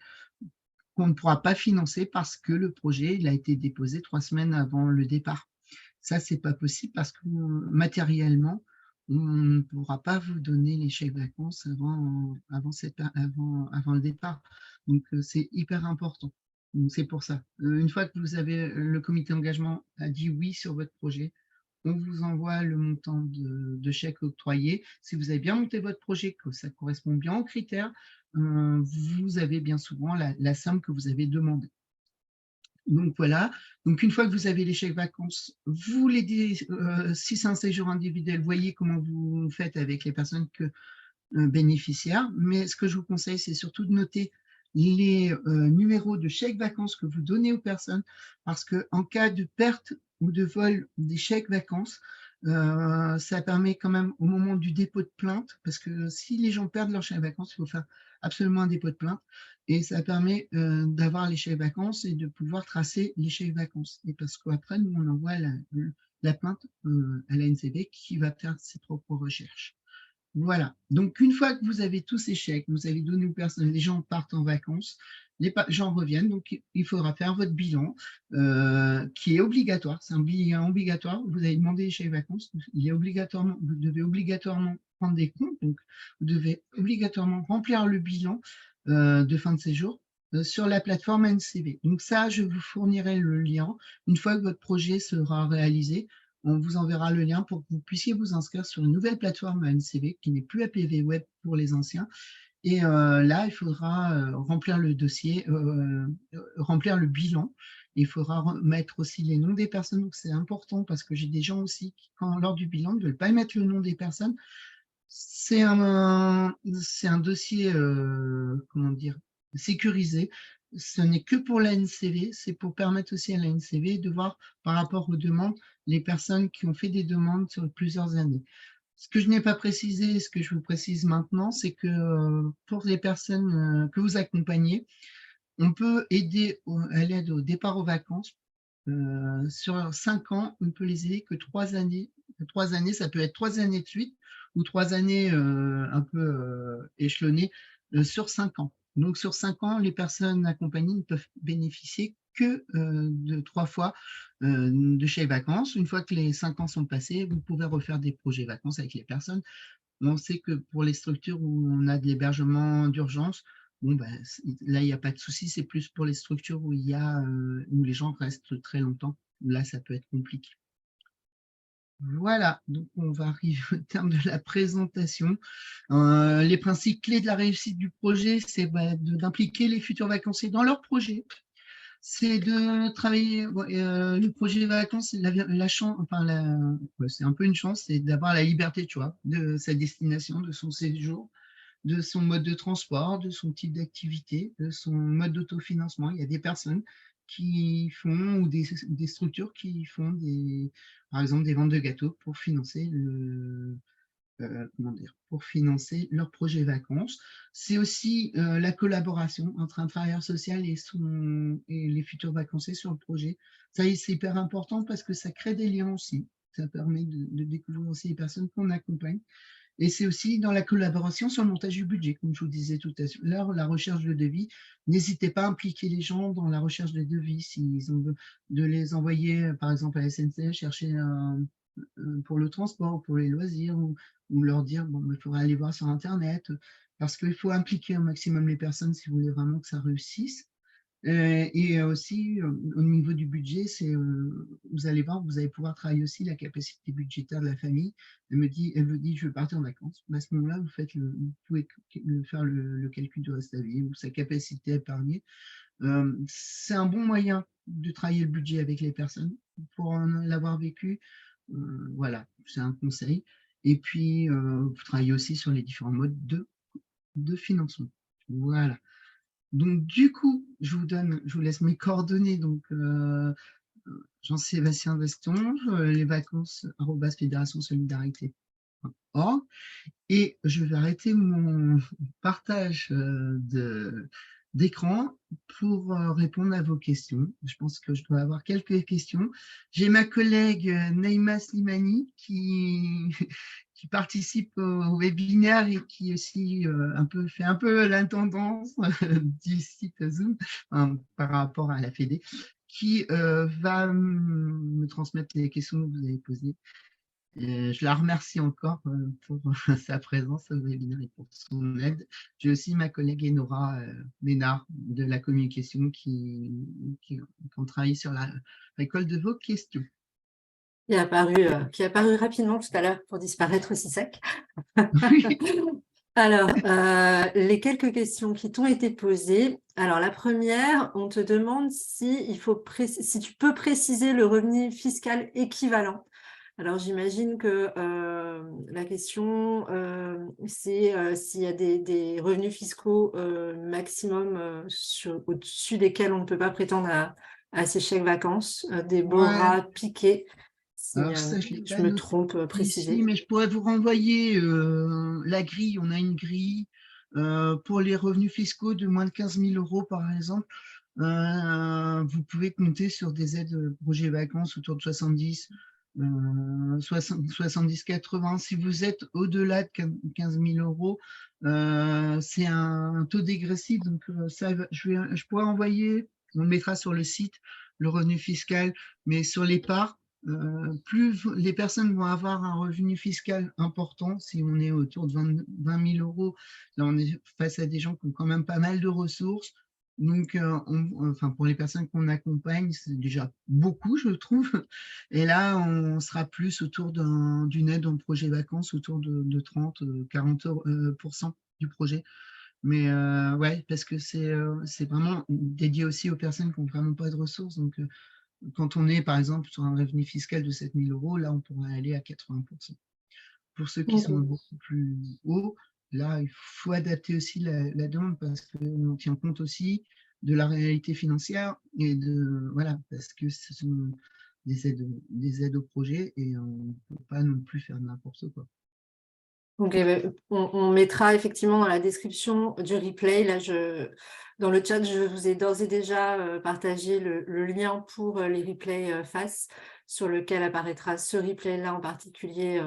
qu'on ne pourra pas financer parce que le projet il a été déposé 3 semaines avant le départ. Ça, c'est pas possible parce que matériellement, on ne pourra pas vous donner les chèques vacances avant le départ. Donc, c'est hyper important. C'est pour ça. Une fois que vous avez le comité d'engagement a dit oui sur votre projet, on vous envoie le montant de chèque octroyé. Si vous avez bien monté votre projet, que ça correspond bien aux critères, vous avez bien souvent la somme que vous avez demandée. Donc voilà, donc une fois que vous avez les chèques vacances, vous si c'est un séjour individuel, voyez comment vous faites avec les personnes bénéficiaires. Mais ce que je vous conseille, c'est surtout de noter les numéros de chèques vacances que vous donnez aux personnes, parce qu'en cas de perte ou de vol des chèques vacances, ça permet quand même au moment du dépôt de plainte, parce que si les gens perdent leurs chèques vacances, il faut faire absolument un dépôt de plainte, et ça permet d'avoir les chèques vacances et de pouvoir tracer les chèques vacances. Et parce qu'après, nous, on envoie la plainte à la NCV qui va faire ses propres recherches. Voilà. Donc, une fois que vous avez tous ces chèques, vous avez donné aux personnes, les gens partent en vacances, les gens reviennent, donc il faudra faire votre bilan qui est obligatoire. C'est un bilan obligatoire. Vous avez demandé les chèques vacances, vous devez obligatoirement prendre des comptes, donc vous devez obligatoirement remplir le bilan de fin de séjour sur la plateforme NCV. Donc ça, je vous fournirai le lien. Une fois que votre projet sera réalisé, on vous enverra le lien pour que vous puissiez vous inscrire sur une nouvelle plateforme NCV qui n'est plus APV Web pour les anciens. Et là, il faudra remplir le dossier, remplir le bilan. Il faudra mettre aussi les noms des personnes. Donc, c'est important parce que j'ai des gens aussi qui, lors du bilan, ne veulent pas mettre le nom des personnes. C'est un dossier, comment dire, sécurisé. Ce n'est que pour la NCV, c'est pour permettre aussi à la NCV de voir par rapport aux demandes les personnes qui ont fait des demandes sur plusieurs années. Ce que je n'ai pas précisé, ce que je vous précise maintenant, c'est que pour les personnes que vous accompagnez, on peut aider à l'aide au départ aux vacances. Sur 5 ans, on ne peut les aider que 3 années. 3 années, ça peut être 3 années de suite ou 3 années un peu échelonnées sur 5 ans. Donc, sur 5 ans, les personnes accompagnées ne peuvent bénéficier que de 3 fois de chèques vacances. Une fois que les 5 ans sont passés, vous pouvez refaire des projets vacances avec les personnes. On sait que pour les structures où on a de l'hébergement d'urgence, bon, ben, là, il n'y a pas de souci. C'est plus pour les structures où où les gens restent très longtemps. Là, ça peut être compliqué. Voilà, donc on va arriver au terme de la présentation. Les principes clés de la réussite du projet, c'est d'impliquer les futurs vacanciers dans leur projet. C'est de travailler le projet vacances, c'est la chance, enfin c'est un peu une chance, c'est d'avoir la liberté, tu vois, de sa destination, de son séjour, de son mode de transport, de son type d'activité, de son mode d'autofinancement. Il y a des personnes qui font, ou des structures qui font par exemple des ventes de gâteaux pour financer comment dire, pour financer leur projet vacances. C'est aussi la collaboration entre un travailleur social et les futurs vacanciers sur le projet. Ça, c'est hyper important parce que ça crée des liens aussi. Ça permet de découvrir aussi les personnes qu'on accompagne. Et c'est aussi dans la collaboration sur le montage du budget, comme je vous disais tout à l'heure, la recherche de devis. N'hésitez pas à impliquer les gens dans la recherche de devis, s'ils ont de les envoyer, par exemple, à la SNCF, chercher pour le transport, pour les loisirs, ou leur dire, bon, il faudrait aller voir sur Internet, parce qu'il faut impliquer au maximum les personnes si vous voulez vraiment que ça réussisse. Et aussi, au niveau du budget, vous allez voir, vous allez pouvoir travailler aussi la capacité budgétaire de la famille. Elle me dit, je veux partir en vacances. À ce moment-là, vous pouvez faire le calcul du reste à vivre, ou sa capacité à épargner. C'est un bon moyen de travailler le budget avec les personnes pour l'avoir vécu. Voilà, c'est un conseil. Et puis, vous travaillez aussi sur les différents modes de financement. Voilà. Donc, du coup, je vous laisse mes coordonnées. Donc, Jean-Sébastien Veston, les vacances, @fédération solidarité. Et je vais arrêter mon partage d'écran pour répondre à vos questions. Je pense que je dois avoir quelques questions. J'ai ma collègue Naïma Slimani qui participe au webinaire et qui aussi fait un peu l'intendance du site Zoom par rapport à la Fédé, qui va me transmettre les questions que vous avez posées. Je la remercie encore pour sa présence au webinaire et pour son aide. J'ai aussi ma collègue Enora Ménard de la communication qui ont travaillé sur la récolte de vos questions. Qui est apparu rapidement tout à l'heure pour disparaître aussi sec. Alors, les quelques questions qui t'ont été posées. Alors, la première, on te demande si tu peux préciser le revenu fiscal équivalent. Alors, j'imagine que la question, c'est s'il y a des revenus fiscaux maximum au-dessus desquels on ne peut pas prétendre à ces chèques vacances, des BORA piqués. Si Alors ça, je l'ai je pas me noté trompe, ici, préciser. mais je pourrais vous renvoyer la grille. On a une grille pour les revenus fiscaux de moins de 15 000 euros, par exemple. Vous pouvez compter sur des aides projet vacances autour de 70-80. Si vous êtes au-delà de 15 000 euros, c'est un taux dégressif. Donc, ça, je pourrais envoyer, on le mettra sur le site, le revenu fiscal, mais sur les parts. Plus les personnes vont avoir un revenu fiscal important, si on est autour de 20 000 euros, là on est face à des gens qui ont quand même pas mal de ressources. Donc, enfin, pour les personnes qu'on accompagne, c'est déjà beaucoup, je trouve. Et là, on sera plus autour d'une aide en projet vacances, autour de 30-40% du projet. Mais ouais, parce que c'est vraiment dédié aussi aux personnes qui n'ont vraiment pas de ressources. Donc, quand on est, par exemple, sur un revenu fiscal de 7 000 euros, là, on pourrait aller à 80%. Pour ceux qui sont beaucoup plus hauts, là, il faut adapter aussi la demande parce qu'on tient compte aussi de la réalité financière et voilà, parce que ce sont des aides au projet et on ne peut pas non plus faire n'importe quoi. Donc, on mettra effectivement dans la description du replay. Là, dans le chat, je vous ai d'ores et déjà partagé le lien pour les replays face, sur lequel apparaîtra ce replay-là en particulier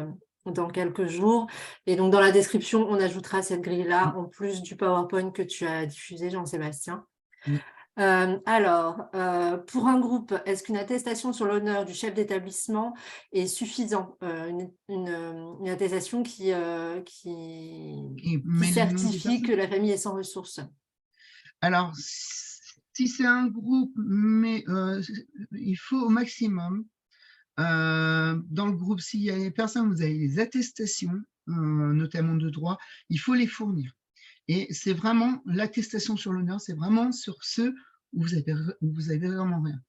dans quelques jours. Et donc, dans la description, on ajoutera cette grille-là en plus du PowerPoint que tu as diffusé, Jean-Sébastien. Alors, pour un groupe, est-ce qu'une attestation sur l'honneur du chef d'établissement est suffisant? Une attestation qui certifie que la famille est sans ressources. Alors, si c'est un groupe, mais il faut au maximum, dans le groupe, s'il y a des personnes, vous avez des attestations, notamment de droit, il faut les fournir. Et c'est vraiment l'attestation sur l'honneur, c'est vraiment sur ceux où vous avez vraiment rien.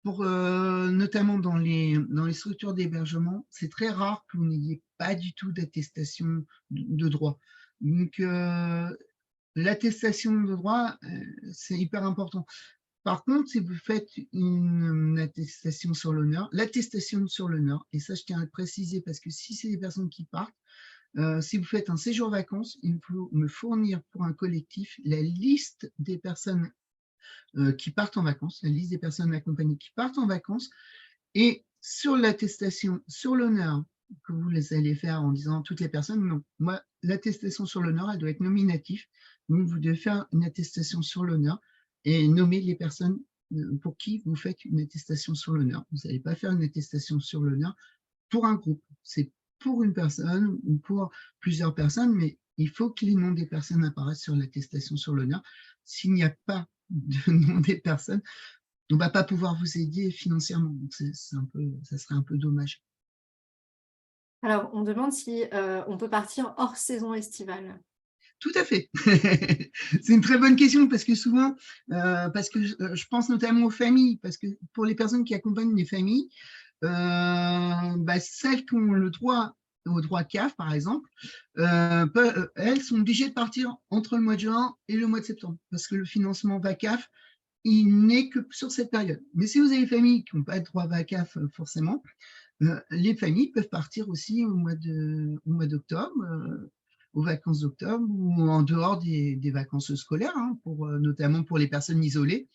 Notamment dans les structures d'hébergement, c'est très rare que vous n'ayez pas du tout d'attestation de droit. Donc, l'attestation de droit, c'est hyper important. Par contre, si vous faites une attestation sur l'honneur, l'attestation sur l'honneur, et ça je tiens à le préciser parce que si c'est des personnes qui partent, si vous faites un séjour vacances, il faut me fournir pour un collectif la liste des personnes qui partent en vacances, la liste des personnes accompagnées qui partent en vacances, et sur l'attestation sur l'honneur que vous allez faire en disant toutes les personnes, non. Moi, l'attestation sur l'honneur, elle doit être nominative. Donc, vous devez faire une attestation sur l'honneur et nommer les personnes pour qui vous faites une attestation sur l'honneur. Vous n'allez pas faire une attestation sur l'honneur pour un groupe. C'est pour une personne ou pour plusieurs personnes, mais il faut que les noms des personnes apparaissent sur l'attestation sur l'honneur. S'il n'y a pas de nom des personnes, on ne va pas pouvoir vous aider financièrement. Donc, ça serait un peu dommage. Alors, on demande si on peut partir hors saison estivale. Tout à fait. C'est une très bonne question parce que souvent, parce que je pense notamment aux familles, parce que pour les personnes qui accompagnent les familles, celles qui ont le droit au droit CAF, par exemple, elles sont obligées de partir entre le mois de juin et le mois de septembre parce que le financement VACAF, il n'est que sur cette période. Mais si vous avez des familles qui n'ont pas de droit VACAF forcément, les familles peuvent partir aussi au mois d'octobre, aux vacances d'octobre ou en dehors des vacances scolaires, hein, notamment pour les personnes isolées,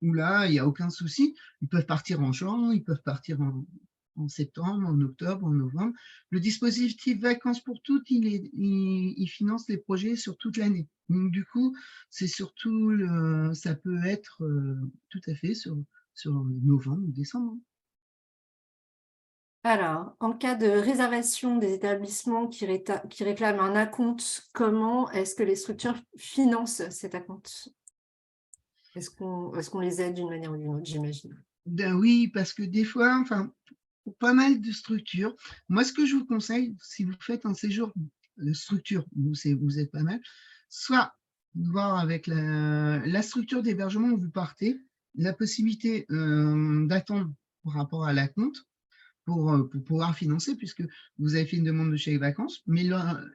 où là, il n'y a aucun souci. Ils peuvent partir en juin, ils peuvent partir en septembre, en octobre, en novembre. Le dispositif Vacances pour toutes, il finance les projets sur toute l'année. Donc, du coup, c'est surtout, ça peut être tout à fait sur novembre ou décembre. Alors, en cas de réservation des établissements qui réclament un acompte, comment est-ce que les structures financent cet acompte? Est-ce qu'on les aide d'une manière ou d'une autre, j'imagine? Ben oui, parce que des fois, enfin, pour pas mal de structures, moi, ce que je vous conseille, si vous faites un séjour de structure, vous êtes pas mal, soit voir avec la structure d'hébergement où vous partez, la possibilité d'attendre par rapport à la compte pour pouvoir financer, puisque vous avez fait une demande de chèque vacances, mais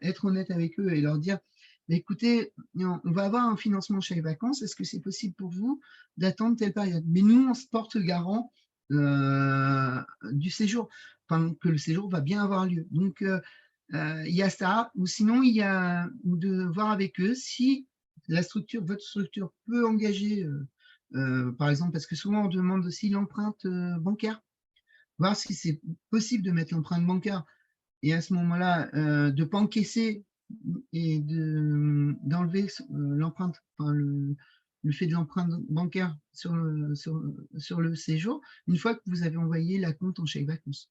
être honnête avec eux et leur dire, écoutez, on va avoir un financement chèque vacances, est-ce que c'est possible pour vous d'attendre telle période? Mais nous, on se porte garant du séjour, enfin, que le séjour va bien avoir lieu. Donc, il y a ça, ou sinon, il y a de voir avec eux si votre structure peut engager, par exemple, parce que souvent on demande aussi l'empreinte bancaire, voir si c'est possible de mettre l'empreinte bancaire et à ce moment-là, de ne pas encaisser et d'enlever l'empreinte, enfin, le fait de l'empreinte bancaire sur le séjour, une fois que vous avez envoyé la compte en chèque vacances.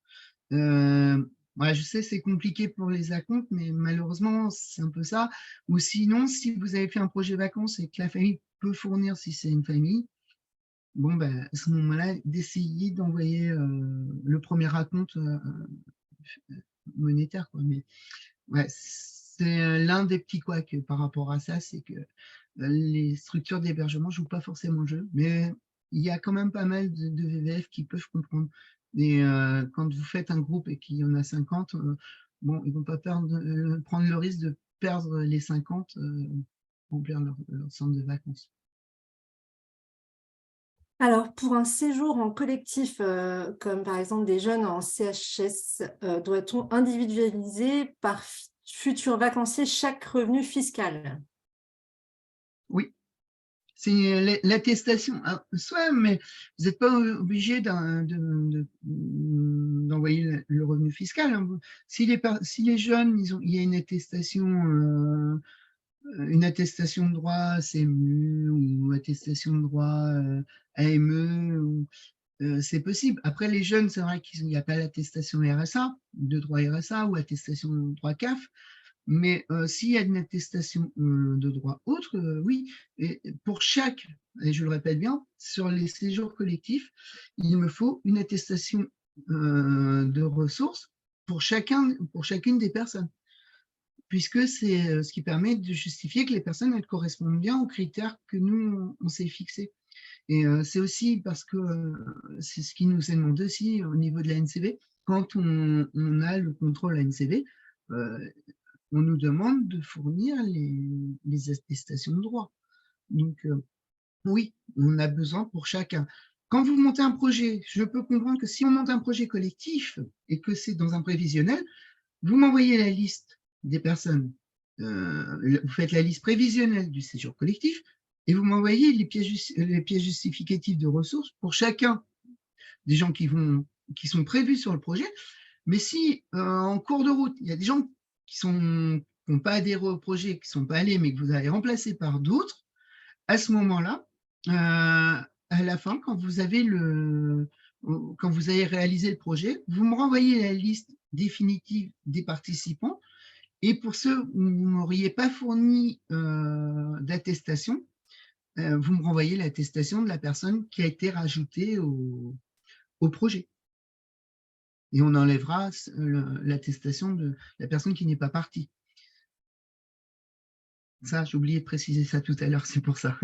Voilà, je sais, c'est compliqué pour les acomptes, mais malheureusement, c'est un peu ça. Ou sinon, si vous avez fait un projet vacances et que la famille peut fournir, si c'est une famille, bon, ben, à ce moment-là, d'essayer d'envoyer le premier acompte monétaire, quoi. Mais ouais, c'est l'un des petits couacs par rapport à ça, c'est que les structures d'hébergement ne jouent pas forcément le jeu, mais il y a quand même pas mal de VVF qui peuvent comprendre. Mais quand vous faites un groupe et qu'il y en a 50, bon, ils ne vont pas prendre le risque de perdre les 50 remplir leur centre de vacances. Alors, pour un séjour en collectif, comme par exemple des jeunes en CHS, doit-on individualiser par futur vacancier chaque revenu fiscal? Oui, c'est l'attestation. Soit, mais vous n'êtes pas obligé d'envoyer le revenu fiscal, hein. Si les jeunes, il y a une attestation de droit CMU ou attestation de droit AME, c'est possible. Après, les jeunes, c'est vrai qu'il n'y a pas l'attestation RSA, de droit RSA ou attestation de droit CAF. Mais s'il y a une attestation de droit autre, oui. Et pour chaque, et je le répète bien, sur les séjours collectifs, il me faut une attestation de ressources pour chacune des personnes, puisque c'est ce qui permet de justifier que les personnes elles correspondent bien aux critères que nous, on s'est fixés. Et c'est aussi parce que c'est ce qui nous est demandé aussi au niveau de la NCV. Quand on a le contrôle ANCV, on nous demande de fournir les attestations de droit. Donc, oui, on a besoin pour chacun. Quand vous montez un projet, je peux comprendre que si on monte un projet collectif et que c'est dans un prévisionnel, vous m'envoyez la liste des personnes, vous faites la liste prévisionnelle du séjour collectif et vous m'envoyez les pièces justificatives de ressources pour chacun des gens qui sont prévus sur le projet. Mais si en cours de route, il y a des gens qui n'ont pas adhéré au projet, qui ne sont pas allés, mais que vous allez remplacer par d'autres, à ce moment-là, à la fin, quand vous avez réalisé le projet, vous me renvoyez la liste définitive des participants. Et pour ceux où vous ne m'auriez pas fourni d'attestation, vous me renvoyez l'attestation de la personne qui a été rajoutée au projet. Et on enlèvera l'attestation de la personne qui n'est pas partie. Ça, j'ai oublié de préciser ça tout à l'heure, c'est pour ça.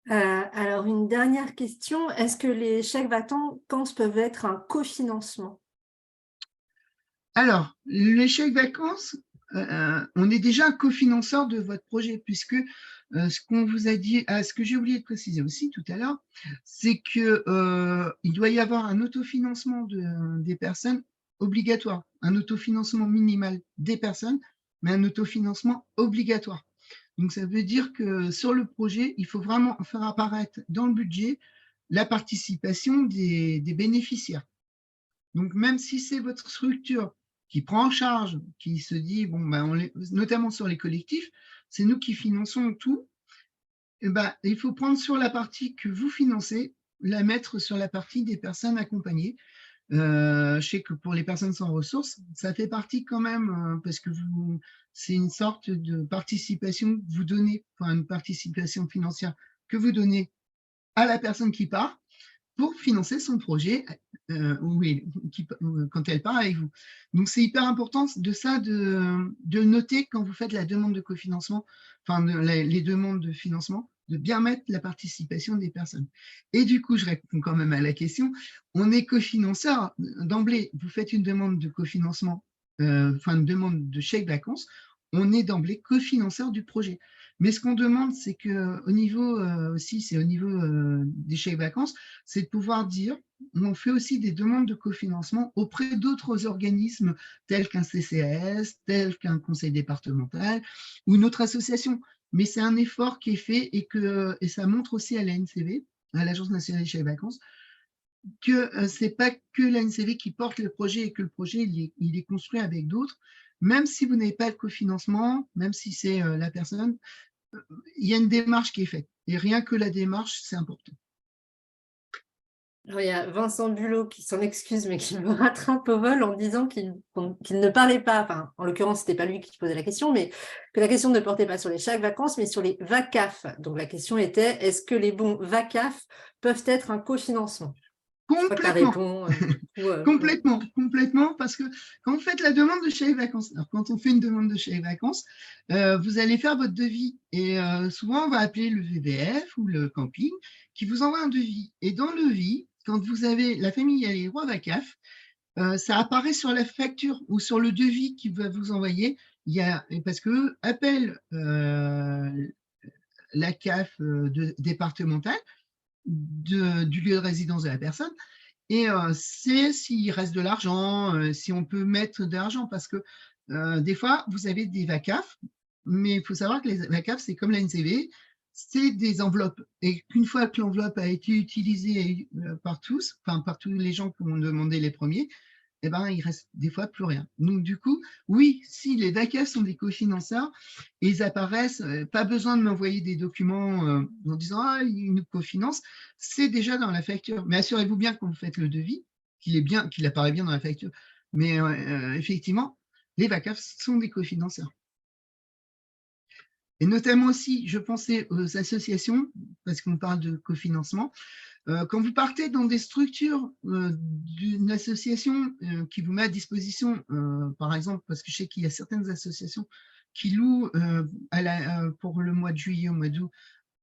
Alors, une dernière question, est-ce que les chèques vacances peuvent être un cofinancement? Alors, les chèques vacances, on est déjà un cofinanceur de votre projet, puisque ce qu'on vous a dit, ce que j'ai oublié de préciser aussi tout à l'heure, c'est qu'il doit y avoir un autofinancement des personnes obligatoire, un autofinancement minimal des personnes, mais un autofinancement obligatoire. Donc, ça veut dire que sur le projet, il faut vraiment faire apparaître dans le budget la participation des bénéficiaires. Donc, même si c'est votre structure qui prend en charge, qui se dit, bon, ben, notamment sur les collectifs, c'est nous qui finançons tout, et ben, il faut prendre sur la partie que vous financez, la mettre sur la partie des personnes accompagnées. Je sais que pour les personnes sans ressources, ça fait partie quand même, parce que c'est une sorte de participation que vous donnez, enfin une participation financière que vous donnez à la personne qui part pour financer son projet quand elle part avec vous. Donc, c'est hyper important de noter quand vous faites la demande de cofinancement, enfin, les demandes de financement, de bien mettre la participation des personnes. Et du coup, je réponds quand même à la question, on est cofinanceur d'emblée. Vous faites une demande de cofinancement, enfin, une demande de chèque vacances, on est d'emblée cofinanceur du projet. Mais ce qu'on demande, c'est qu'au niveau aussi, c'est au niveau des chèques vacances, c'est de pouvoir dire, on fait aussi des demandes de cofinancement auprès d'autres organismes tels qu'un CCAS, tels qu'un conseil départemental ou une autre association. Mais c'est un effort qui est fait et ça montre aussi à l'ANCV, à l'Agence nationale des chèques vacances, que ce n'est pas que l'ANCV qui porte le projet et que le projet il est construit avec d'autres. Même si vous n'avez pas le cofinancement, même si c'est la personne, il y a une démarche qui est faite. Et rien que la démarche, c'est important. Alors, il y a Vincent Bulot qui s'en excuse, mais qui me rattrape au vol en disant qu'il ne parlait pas, enfin, en l'occurrence, ce n'était pas lui qui posait la question, mais que la question ne portait pas sur les chèques vacances, mais sur les VACAF. Donc, la question était, est-ce que les bons VACAF peuvent être un cofinancement? Je crois que tu as Complètement. répondu. Complètement, parce que quand vous faites la demande de chèque vacances, alors quand on fait une demande de chèque vacances, vous allez faire votre devis et souvent on va appeler le VVF ou le camping qui vous envoie un devis. Et dans le devis, quand vous avez la famille a les droits VACAF, ça apparaît sur la facture ou sur le devis qu'il va vous envoyer. Parce que appelle la CAF départementale du lieu de résidence de la personne. Et c'est s'il reste de l'argent, si on peut mettre de l'argent, parce que des fois, vous avez des VACAF, mais il faut savoir que les VACAF, c'est comme la NCV, c'est des enveloppes. Et qu'une fois que l'enveloppe a été utilisée par tous, enfin par tous les gens qui ont demandé les premiers, eh ben, il reste des fois plus rien. Donc, du coup, oui, si les VACAF sont des cofinanceurs, et ils apparaissent, pas besoin de m'envoyer des documents en disant « Ah, ils nous cofinancent », c'est déjà dans la facture. Mais assurez-vous bien quand vous faites le devis, qu'il apparaît bien dans la facture. Mais effectivement, les VACAF sont des cofinanceurs. Et notamment aussi, je pensais aux associations, parce qu'on parle de cofinancement, quand vous partez dans des structures d'une association qui vous met à disposition, par exemple, parce que je sais qu'il y a certaines associations qui louent pour le mois de juillet au mois d'août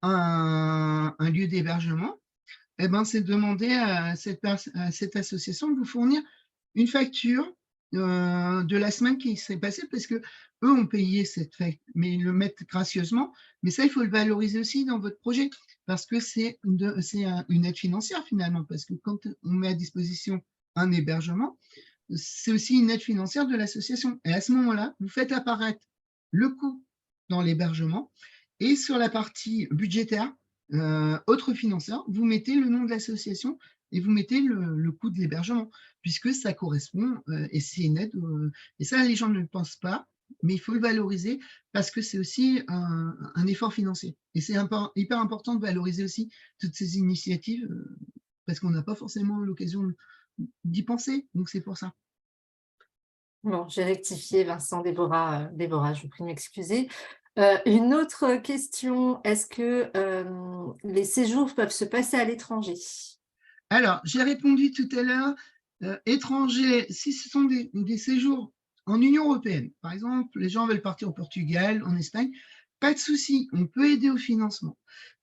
un lieu d'hébergement, eh ben, c'est demander à cette association de vous fournir une facture de la semaine qui s'est passée, parce que eux ont payé cette facture, mais ils le mettent gracieusement. Mais ça, il faut le valoriser aussi dans votre projet, parce que c'est une aide financière finalement, parce que quand on met à disposition un hébergement, c'est aussi une aide financière de l'association. Et à ce moment-là, vous faites apparaître le coût dans l'hébergement et sur la partie budgétaire, autre financeur, vous mettez le nom de l'association et vous mettez le coût de l'hébergement, puisque ça correspond et c'est une aide. Et ça, les gens ne le pensent pas, mais il faut le valoriser parce que c'est aussi un effort financier. Et c'est hyper important de valoriser aussi toutes ces initiatives parce qu'on n'a pas forcément l'occasion d'y penser. Donc, c'est pour ça. Bon, j'ai rectifié Vincent, Déborah, je vous prie de m'excuser. Une autre question, est-ce que les séjours peuvent se passer à l'étranger? Alors, j'ai répondu tout à l'heure, étrangers, si ce sont des séjours en Union européenne, par exemple, les gens veulent partir au Portugal, en Espagne, pas de souci, on peut aider au financement.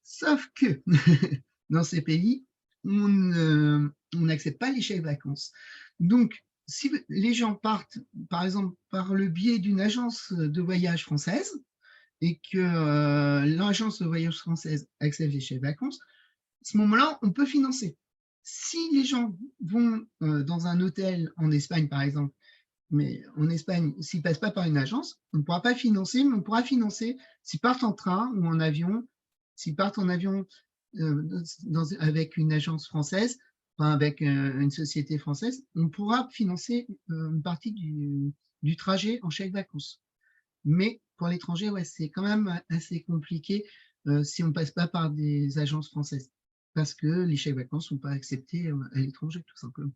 Sauf que dans ces pays, on n'accepte pas les chèques vacances. Donc, si les gens partent, par exemple, par le biais d'une agence de voyage française, et que l'agence de voyage française accepte les chèques vacances, à ce moment-là, on peut financer. Si les gens vont dans un hôtel en Espagne, par exemple, mais en Espagne, s'ils ne passent pas par une agence, on ne pourra pas financer, mais on pourra financer s'ils partent en train ou en avion, s'ils partent en avion avec une agence française, enfin avec une société française, on pourra financer une partie du trajet en chèque vacances. Mais pour l'étranger, ouais, c'est quand même assez compliqué si on ne passe pas par des agences françaises, parce que les chèques vacances ne sont pas acceptés à l'étranger, tout simplement.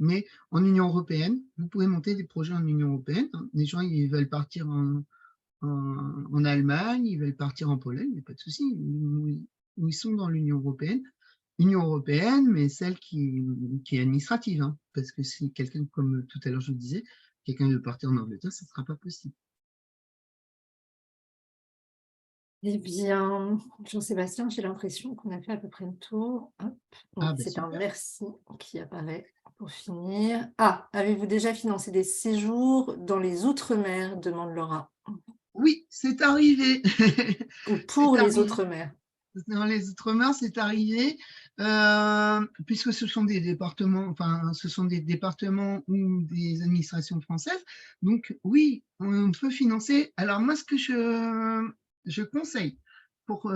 Mais en Union européenne, vous pouvez monter des projets en Union européenne. Les gens, ils veulent partir en Allemagne, ils veulent partir en Pologne, il n'y a pas de souci. Ils sont dans l'Union européenne. Union européenne, mais celle qui est administrative, hein, parce que si quelqu'un, comme tout à l'heure je vous disais, quelqu'un veut partir en Angleterre, ça ne sera pas possible. Eh bien, Jean-Sébastien, j'ai l'impression qu'on a fait à peu près le tour. Hop. Oui, c'est un merci qui apparaît pour finir. Ah, avez-vous déjà financé des séjours dans les Outre-mer, demande Laura. Oui, c'est arrivé. Ou pour les Outre-mer. Dans les Outre-mer, c'est arrivé, puisque ce sont des départements, enfin, ce sont des départements ou des administrations françaises. Donc, oui, on peut financer. Alors, moi, ce que je conseille,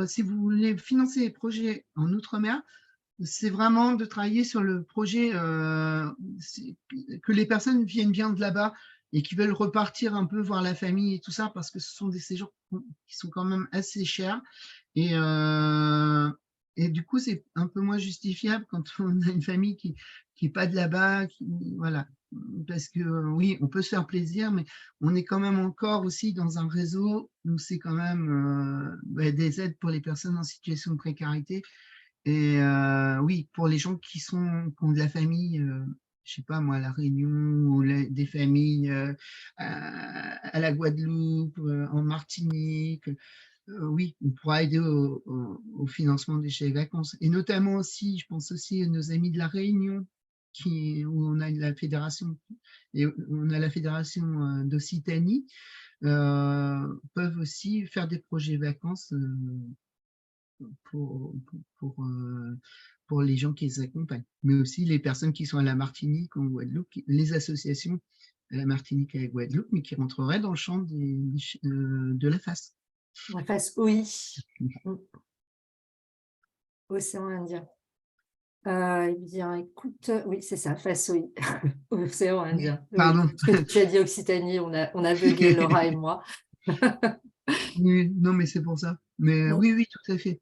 si vous voulez financer les projets en Outre-mer, c'est vraiment de travailler sur le projet, que les personnes viennent bien de là-bas et qui veulent repartir un peu voir la famille et tout ça, parce que ce sont des séjours qui sont quand même assez chers. Et, du coup, c'est un peu moins justifiable quand on a une famille qui n'est pas de là-bas. Voilà. Parce que oui, on peut se faire plaisir, mais on est quand même encore aussi dans un réseau où c'est quand même des aides pour les personnes en situation de précarité. Et oui, pour les gens qui ont de la famille, je sais pas moi, à La Réunion, ou des familles à la Guadeloupe, en Martinique, oui, on pourra aider au financement des chèques vacances. Et notamment aussi, je pense aussi à nos amis de La Réunion, où on a la fédération, et on a la fédération d'Occitanie, peuvent aussi faire des projets vacances pour, pour les gens qui les accompagnent, mais aussi les personnes qui sont à la Martinique ou en Guadeloupe, les associations à la Martinique et à la Guadeloupe, mais qui rentreraient dans le champ de la FAS. La face OI, Océan Indien. Eh bien, écoute, oui, c'est ça, face OI, Océan Indien. Pardon. Oui, parce que tu as dit Occitanie, on a bugué, Laura et moi. Oui, non, mais c'est pour ça. Mais oui, oui, tout à fait.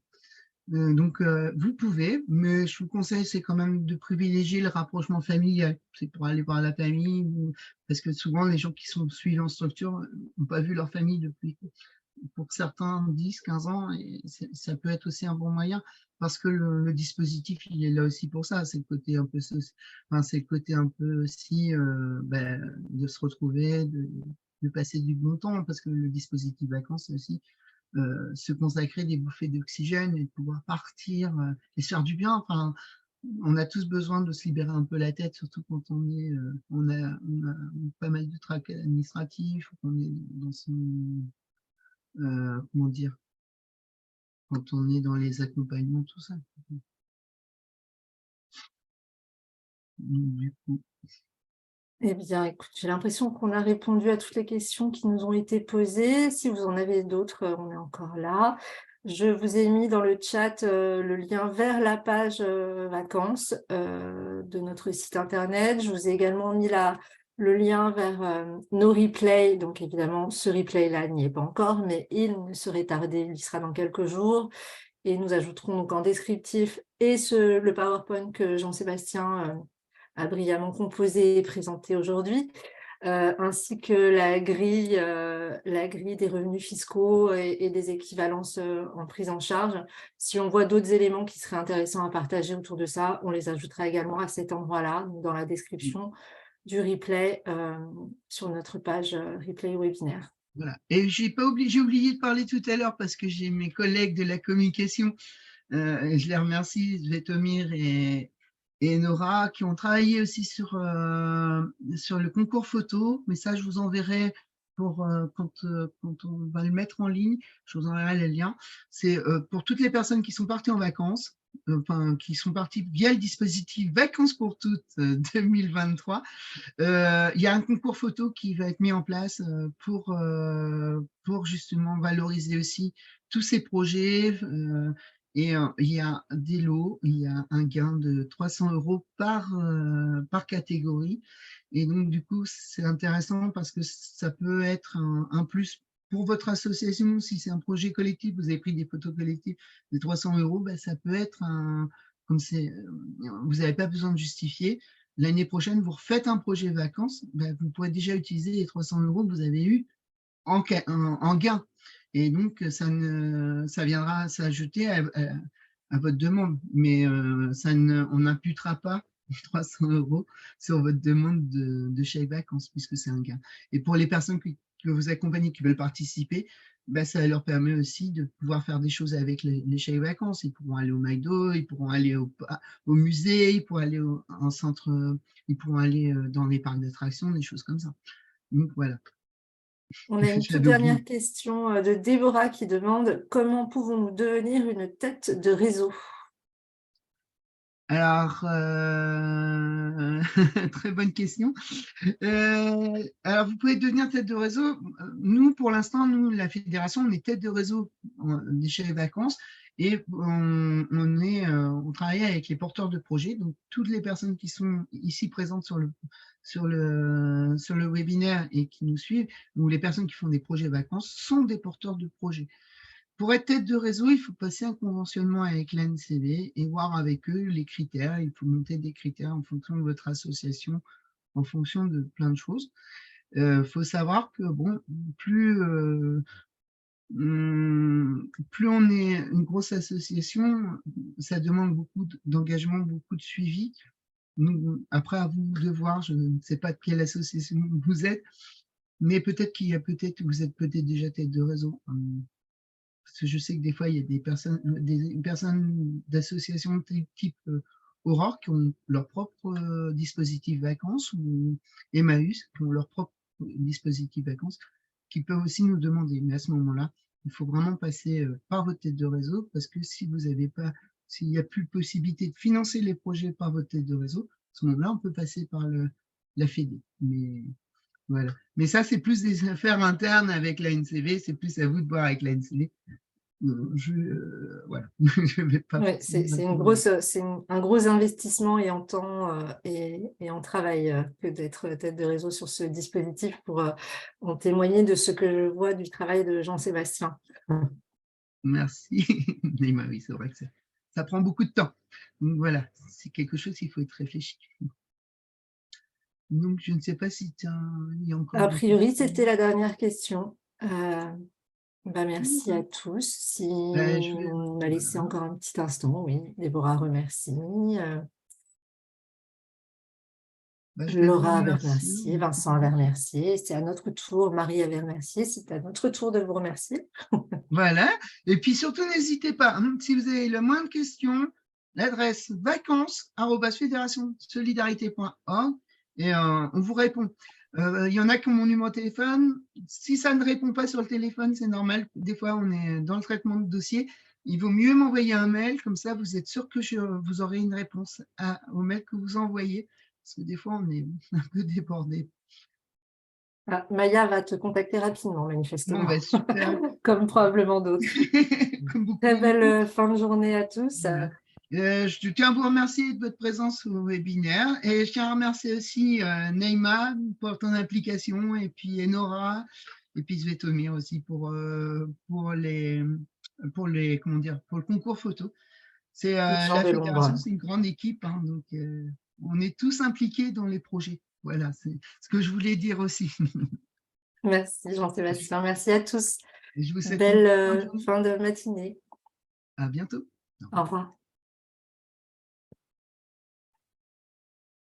Donc, vous pouvez, mais je vous conseille, c'est quand même de privilégier le rapprochement familial. C'est pour aller voir la famille, parce que souvent, les gens qui sont suivis en structure n'ont pas vu leur famille depuis, pour certains, 10, 15 ans, et ça peut être aussi un bon moyen, parce que le dispositif, il est là aussi pour ça. C'est le côté un peu, enfin, c'est le côté un peu aussi de se retrouver, de passer du bon temps, parce que le dispositif vacances, c'est aussi se consacrer des bouffées d'oxygène et pouvoir partir et se faire du bien. Enfin, on a tous besoin de se libérer un peu la tête, surtout quand on a pas mal de tracas administratifs, qu'on est dans son, comment dire, quand on est dans les accompagnements, tout ça. Du coup. Eh bien, écoute, j'ai l'impression qu'on a répondu à toutes les questions qui nous ont été posées. Si vous en avez d'autres, on est encore là. Je vous ai mis dans le chat le lien vers la page vacances de notre site internet. Je vous ai également mis le lien vers nos replays. Donc évidemment, ce replay-là n'y est pas encore, mais il ne serait tardé, il y sera dans quelques jours. Et nous ajouterons donc en descriptif et le PowerPoint que Jean-Sébastien a brillamment composé et présenté aujourd'hui, ainsi que la grille des revenus fiscaux et des équivalences en prise en charge. Si on voit d'autres éléments qui seraient intéressants à partager autour de ça, on les ajoutera également à cet endroit-là, dans la description. du replay sur notre page replay webinaire. Voilà. Et j'ai oublié de parler tout à l'heure parce que j'ai mes collègues de la communication, et je les remercie, Svetomir et Nora, qui ont travaillé aussi sur le concours photo, mais ça je vous enverrai quand on va le mettre en ligne, je vous enverrai les liens. C'est pour toutes les personnes qui sont parties en vacances, qui sont parties via le dispositif Vacances pour toutes 2023. Il y a un concours photo qui va être mis en place pour justement valoriser aussi tous ces projets. Et il y a des lots, il y a un gain de 300 € par catégorie. Et donc, du coup, c'est intéressant parce que ça peut être un plus pour votre association. Si c'est un projet collectif, vous avez pris des photos collectives de 300 €, ben, ça peut être vous n'avez pas besoin de justifier. L'année prochaine, vous refaites un projet vacances, ben, vous pourrez déjà utiliser les 300 € que vous avez eu en gain. Et donc, ça viendra s'ajouter à votre demande. Mais on n'imputera pas les 300 € sur votre demande de chèque vacances, puisque c'est un gain. Et pour les personnes que vous accompagnez qui veulent participer, ben, ça leur permet aussi de pouvoir faire des choses avec les chèques vacances. Ils pourront aller au McDo, ils pourront aller au musée, ils pourront aller en centre, ils pourront aller dans les parcs d'attractions, des choses comme ça. Donc, voilà. On a une toute dernière question de Déborah qui demande « Comment pouvons-nous devenir une tête de réseau ?» Alors, très bonne question. Alors, vous pouvez devenir tête de réseau. Nous, pour l'instant, la fédération, on est tête de réseau des chèques vacances et on travaille avec les porteurs de projets. Donc, toutes les personnes qui sont ici présentes sur le webinaire et qui nous suivent, ou les personnes qui font des projets vacances, sont des porteurs de projets. Pour être tête de réseau, il faut passer un conventionnement avec l'ANCV et voir avec eux les critères. Il faut monter des critères en fonction de votre association, en fonction de plein de choses. Faut savoir que bon, plus on est une grosse association, ça demande beaucoup d'engagement, beaucoup de suivi. Après, à vous de voir, je ne sais pas de quelle association vous êtes, mais peut-être vous êtes peut-être déjà tête de réseau. Parce que je sais que des fois, il y a des personnes d'associations type Aurore qui ont leur propre dispositif vacances, ou Emmaüs qui ont leur propre dispositif vacances, qui peuvent aussi nous demander. Mais à ce moment-là, il faut vraiment passer par votre tête de réseau, parce que s'il n'y a plus possibilité de financer les projets par votre tête de réseau, à ce moment-là, on peut passer par la Fédé. Mais voilà. Mais ça, c'est plus des affaires internes avec la NCV, c'est plus à vous de voir avec la NCV. Voilà. Je vais pas. Ouais, c'est un gros investissement et en temps et en travail que d'être tête de réseau sur ce dispositif pour en témoigner de ce que je vois du travail de Jean-Sébastien. Merci. Oui, c'est vrai que ça prend beaucoup de temps. Donc voilà, c'est quelque chose qu'il faut être réfléchi. Donc, je ne sais pas si il y a encore. A priori, c'était la dernière question. Merci à tous. Si on a laissé encore un petit instant, oui. Déborah remercie. Laura avait remercié, Vincent avait remercié. C'est à notre tour, Marie avait remercié. C'est à notre tour de vous remercier. Voilà. Et puis surtout, n'hésitez pas, si vous avez le moins de questions, l'adresse vacances@fédérationsolidarité.org et on vous répond. Il y en a qui ont mon numéro de téléphone. Si ça ne répond pas sur le téléphone, c'est normal. Des fois, on est dans le traitement de dossier. Il vaut mieux m'envoyer un mail, comme ça, vous êtes sûr que vous aurez une réponse au mail que vous envoyez. Parce que des fois, on est un peu débordé. Maya va te contacter rapidement, manifestement. Bon, super. Comme probablement d'autres. Très belle fin de journée à tous. Je tiens à vous remercier de votre présence au webinaire et je tiens à remercier aussi Neima pour ton implication et puis Enora et puis Svetomir aussi pour le concours photo. C'est la fédération, c'est une grande équipe, hein, donc on est tous impliqués dans les projets. Voilà, c'est ce que je voulais dire aussi. Merci Jean-Sébastien, merci à tous. Et je vous souhaite belle fin de matinée. À bientôt. Au revoir.